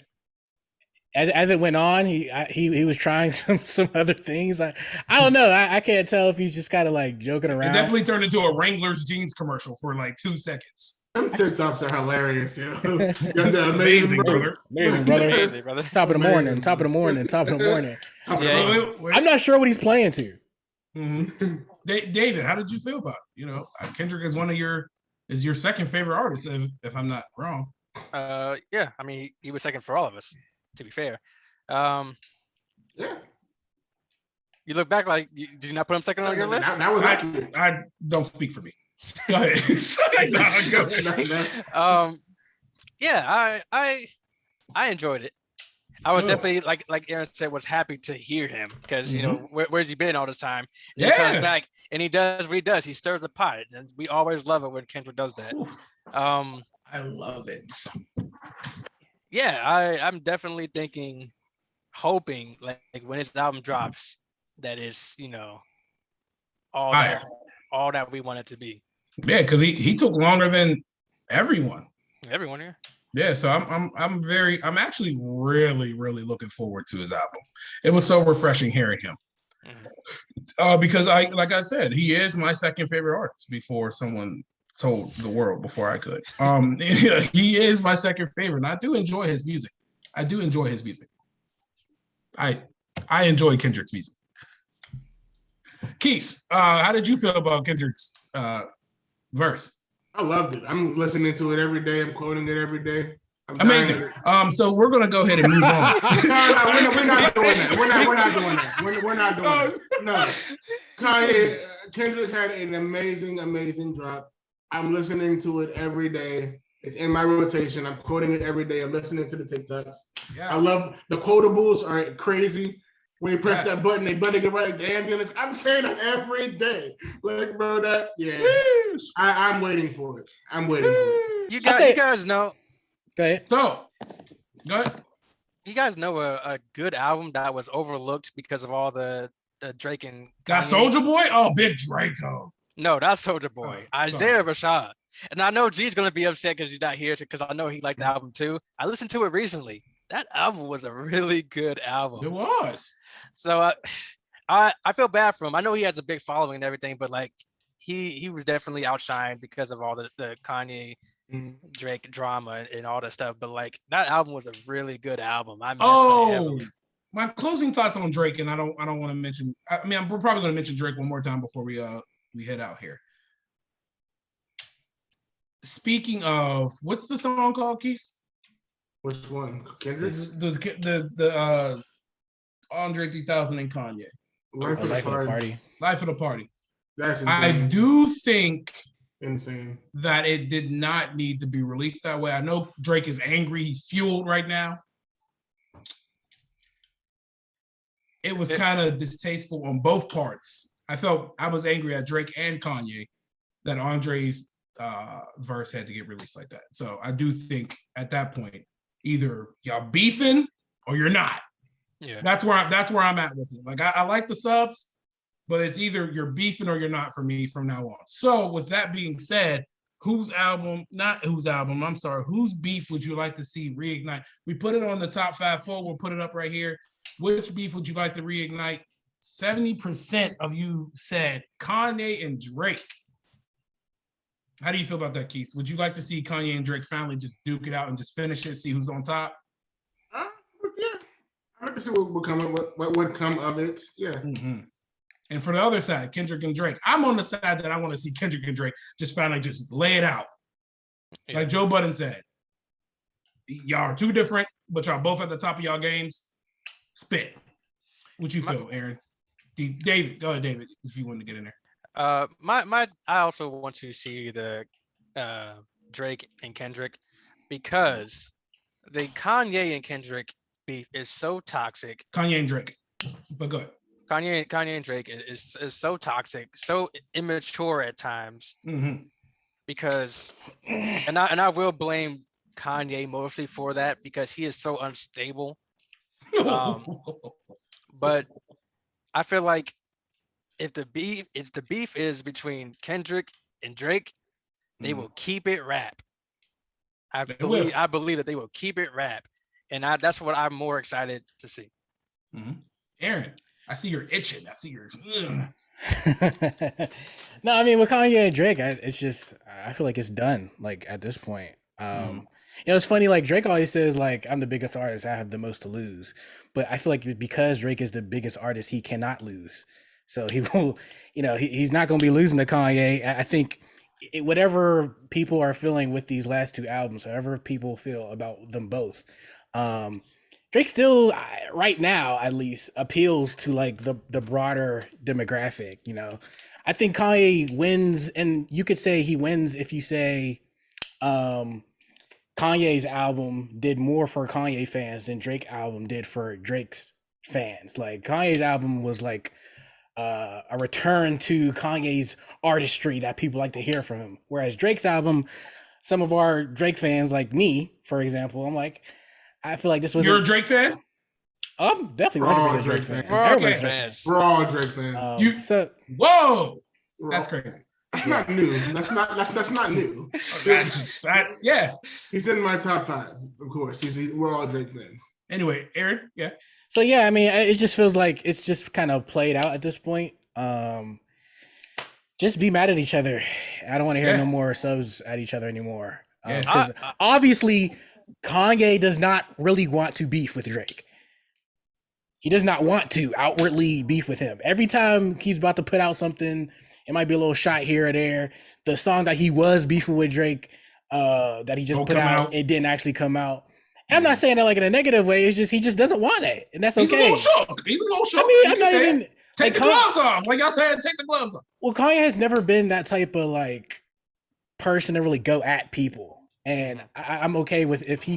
As it went on, he was trying some other things. I don't know. I can't tell if he's just kind of like joking around. It definitely turned into a Wrangler's jeans commercial for like 2 seconds. Them TikToks are hilarious, yo. Amazing, brother. Amazing, brother. Top of the morning. Yeah. I'm not sure what he's playing to. Mm-hmm. David, how did you feel about it? Kendrick is is your second favorite artist, if I'm not wrong. Yeah, I mean, he was second for all of us, to be fair. Yeah. You look back like, did you not put him second on your list? That was accurate. I don't speak for me. Go ahead. Yeah, I enjoyed it. I was definitely like Aaron said, was happy to hear him because you know where's he been all this time? And he comes back and he does what he does. He stirs the pot, and we always love it when Kendrick does that. I love it. Yeah, I'm definitely hoping like when his album drops, that is all that we want it to be. Yeah, because he took longer than everyone. Everyone here. Yeah, so I'm actually really looking forward to his album. It was so refreshing hearing him. Because like I said, he is my second favorite artist before someone told the world before I could. He is my second favorite, and I do enjoy his music. I enjoy Kendrick's music. Keith, how did you feel about Kendrick's verse? I loved it. I'm listening to it every day. I'm quoting it every day. Amazing. So we're gonna go ahead and move on. No, we're not doing that. We're not doing that. We're not doing that. No. Kendrick had an amazing drop. I'm listening to it every day. It's in my rotation. I'm quoting it every day. I'm listening to the TikToks. Yes. I love the quotables are crazy. When you press that button, they better get right. The ambulance. I'm saying that every day. Like, bro, I'm waiting for it. You guys know. Go ahead. So, go ahead. You guys know a good album that was overlooked because of all the Drake and Kanye? That Soulja Boy? Oh, Big Draco. No, that's Soulja Boy. Isaiah Rashad. And I know G's gonna be upset because he's not here because I know he liked the album too. I listened to it recently. That album was a really good album. It was. So I feel bad for him. I know he has a big following and everything, but like he was definitely outshined because of all the Kanye Drake drama and all that stuff. But like that album was a really good album. My closing thoughts on Drake, and I don't want to mention. I mean, we're probably going to mention Drake one more time before we head out here. Speaking of, what's the song called, Keith? Which one? Kendrick? The Andre 3000 and Kanye. Life of the Party. Life of the Party. That's insane. I do think insane that it did not need to be released that way. I know Drake is angry. He's fueled right now. It was kind of distasteful on both parts. I was angry at Drake and Kanye that Andre's verse had to get released like that. So I do think at that point, either y'all beefing or you're not. Yeah, that's where I'm at with it. Like I like the subs, but it's either you're beefing or you're not for me from now on. So with that being said, whose beef would you like to see reignite? We put it on the top 5 poll. We'll put it up right here. Which beef would you like to reignite? 70% of you said Kanye and Drake. How do you feel about that, Keith? Would you like to see Kanye and Drake finally just duke it out and just finish it, see who's on top? Yeah, I'd like to see what would come of it. Yeah. Mm-hmm. And for the other side, Kendrick and Drake, I'm on the side that I want to see Kendrick and Drake just finally just lay it out. Yeah. Like Joe Budden said, y'all are too different, but y'all both at the top of y'all games. Spit. What you feel, Aaron? David, go ahead, David, if you want to get in there. I also want to see the Drake and Kendrick because the Kanye and Kendrick beef is so toxic. Kanye and Drake, but good. Kanye and Drake is so toxic, so immature at times. Mm-hmm. Because, and I will blame Kanye mostly for that because he is so unstable. But I feel like if the beef is between Kendrick and Drake, they will keep it rap. I believe that they will keep it rap, and that's what I'm more excited to see. Mm-hmm. Aaron, I see you're itching. I see you're. No, I mean with Kanye and Drake, I feel like it's done. Like at this point, it's funny. Like Drake always says, like I'm the biggest artist, I have the most to lose. But I feel like because Drake is the biggest artist, he cannot lose. So he will, he's not going to be losing to Kanye. I think whatever people are feeling with these last two albums, however people feel about them both, Drake still, right now at least, appeals to like the broader demographic. I think Kanye wins, and you could say he wins if you say, Kanye's album did more for Kanye fans than Drake album did for Drake's fans. Like Kanye's album was like a return to Kanye's artistry that people like to hear from him. Whereas Drake's album, some of our Drake fans, like me, for example, I'm like, I feel like this was. You're a Drake fan? I'm definitely 100% Drake fan. We're all Everybody's Drake Drake fans. We're all Drake fans. You- so Whoa, We're that's all- crazy. That's not new. That's not new. Yeah. He's in my top 5, of course. We're all Drake fans. Anyway, Aaron, yeah. So yeah, I mean, it just feels like it's just kind of played out at this point. Just be mad at each other. I don't want to hear no more subs at each other anymore. Because obviously, Kanye does not really want to beef with Drake. He does not want to outwardly beef with him. Every time he's about to put out something, it might be a little shot here or there. The song that he was beefing with Drake, that he just put out, it didn't actually come out. And I'm not saying that like in a negative way. It's just he just doesn't want it, and that's okay. He's a little shook. I mean, I'm not even take the gloves off. Like y'all said, take the gloves off. Well, Kanye has never been that type of like person to really go at people, and I'm okay with if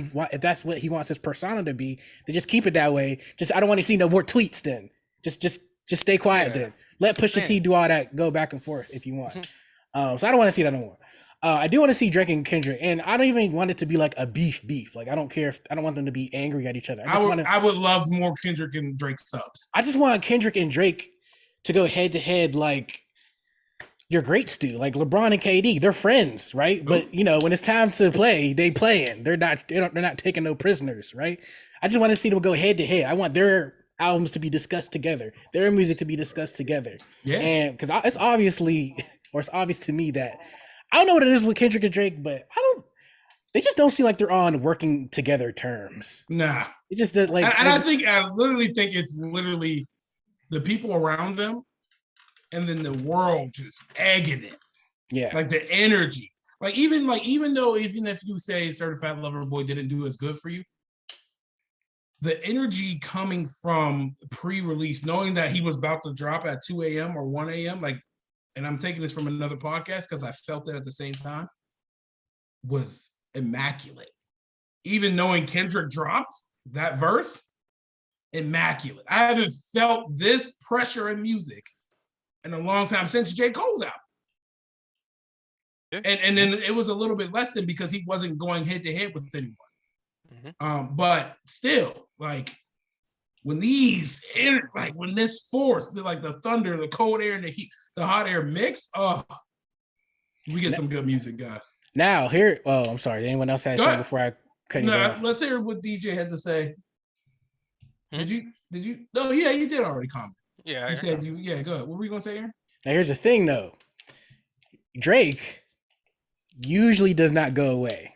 that's what he wants his persona to be, to just keep it that way. Just I don't want to see no more tweets. Then just stay quiet. Then let Pusha T do all that, go back and forth if you want. So I don't want to see that no more. I do want to see Drake and Kendrick, and I don't even want it to be like a beef. Like I don't care if I don't want them to be angry at each other. I would love more Kendrick and Drake subs. I just want Kendrick and Drake to go head to head like your greats do, like LeBron and KD. They're friends, right? Ooh. But you know when it's time to play, they playing. They're not taking no prisoners, right? I just want to see them go head to head. I want their albums to be discussed together, their music to be discussed together. Yeah, and because it's obvious to me that. I don't know what it is with Kendrick and Drake, but they just don't seem like they're on working together terms. Nah. It just like, I literally think it's literally the people around them and then the world just egging it. Yeah. Like the energy. Even if you say Certified Lover Boy didn't do as good for you, the energy coming from pre-release, knowing that he was about to drop at 2 a.m. or 1 a.m., and I'm taking this from another podcast because I felt it at the same time, was immaculate. Even knowing Kendrick dropped that verse, immaculate. I haven't felt this pressure in music in a long time since J. Cole's album. Yeah. And then it was a little bit less than because he wasn't going head to head with anyone. Mm-hmm. But still, when when this force, the thunder, the cold air, and the heat, the hot air mix, we get some good music, guys. Now here, I'm sorry. Did anyone else have to say before I cut you off? Let's hear what DJ had to say. Did you? No, yeah, you did already comment. Yeah, you said you. Yeah, go ahead. What were you gonna say, Aaron? Now here's the thing, though. Drake usually does not go away.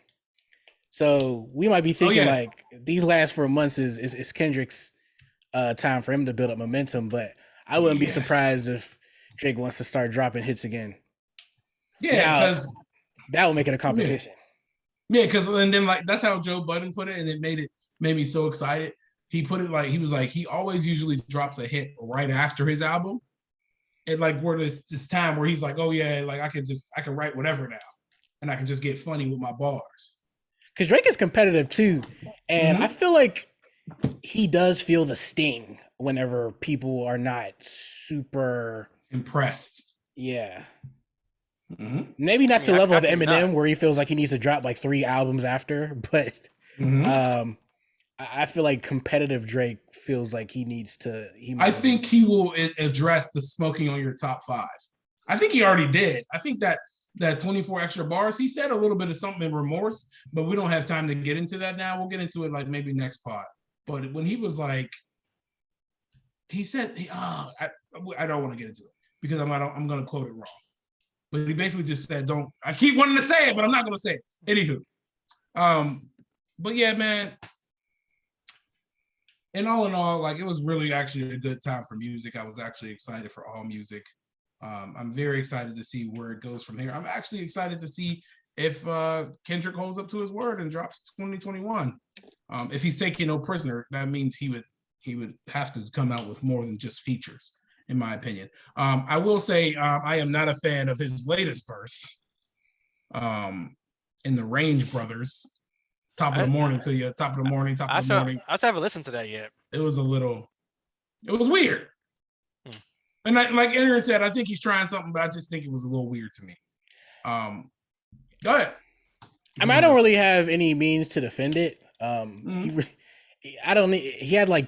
So we might be thinking these last 4 months is Kendrick's time for him to build up momentum, but I wouldn't be surprised if Drake wants to start dropping hits again. Yeah, because that will make it a competition. Yeah, because and then that's how Joe Budden put it, and it made me so excited. He put it he always usually drops a hit right after his album, and where this time where he's like, oh yeah, I can write whatever now, and I can just get funny with my bars. Because Drake is competitive too, and I feel like he does feel the sting whenever people are not super impressed. Yeah. Mm-hmm. Maybe not to the level of Eminem where he feels like he needs to drop 3 albums after, but I feel like competitive Drake feels like he needs to. I think he will address the smoking on your top 5. I think he already did. I think that 24 extra bars, he said a little bit of something in Remorse, but we don't have time to get into that now. We'll get into it maybe next pod. But when he was he said, I don't want to get into it because I'm going to quote it wrong. But he basically just said, I keep wanting to say it, but I'm not going to say it. Anywho. But yeah, man. And all in all, it was really actually a good time for music. I was actually excited for all music. I'm very excited to see where it goes from here. I'm actually excited to see if Kendrick holds up to his word and drops 2021. If he's taking no prisoner, that means he would have to come out with more than just features, in my opinion. I will say I am not a fan of his latest verse in the Range Brothers. top of the morning to you. Top of the morning. I still haven't listened to that yet. It was weird. And like Aaron said, I think he's trying something, but I just think it was a little weird to me. Go ahead. I mean, I don't really have any means to defend it. He had like,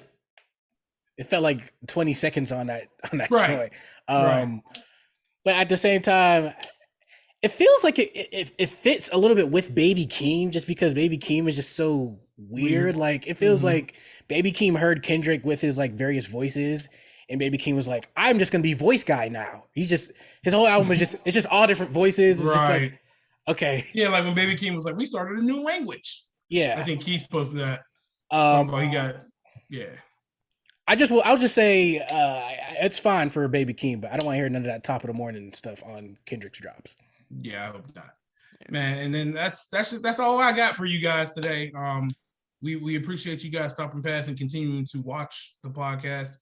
it felt like 20 seconds on that right. joint. But at the same time, it feels like it fits a little bit with Baby Keem, just because Baby Keem is just so weird. Like it feels like Baby Keem heard Kendrick with his like various voices, and Baby Keem was like, "I'm just gonna be voice guy now." He's just his whole album is just all different voices. It's just like, okay, yeah, like when Baby Keem was like, "We started a new language." Yeah, I think Keith posted that. Yeah. I'll just say it's fine for Baby Keem, but I don't want to hear none of that top of the morning stuff on Kendrick's drops. Yeah, I hope not, man. And then that's all I got for you guys today. We appreciate you guys stopping past and continuing to watch the podcast.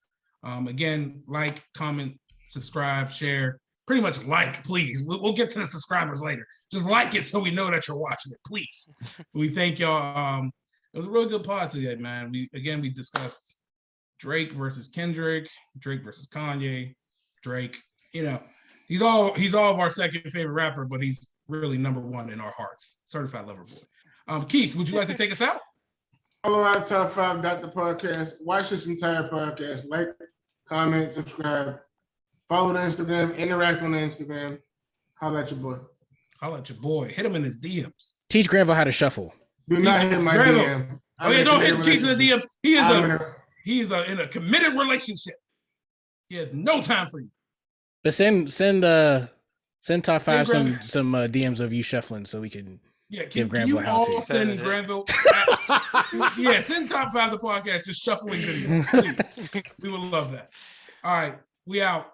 Again, like, comment, subscribe, share. Pretty much like, please. We'll get to the subscribers later. Just like it so we know that you're watching it, please. We thank y'all. It was a really good pod today, man. We discussed Drake versus Kendrick, Drake versus Kanye, Drake. You know, he's all of our second favorite rapper, but he's really number one in our hearts. Certified lover boy. Keith, would you like to take us out? Follow our Top 5 the podcast. Watch this entire podcast. Like, comment, subscribe. Follow the Instagram. Interact on the Instagram. Holla at your boy. Holla at your boy. Hit him in his DMs. Teach Granville how to shuffle. Do not hit my DM. Don't hit Keith in the DMs. He is in a committed relationship. He has no time for you. But send Top 5 some DMs of you shuffling so we can give Granville a how to. Send Granville. Send Top 5 the podcast just shuffling videos, please. We would love that. All right, we out.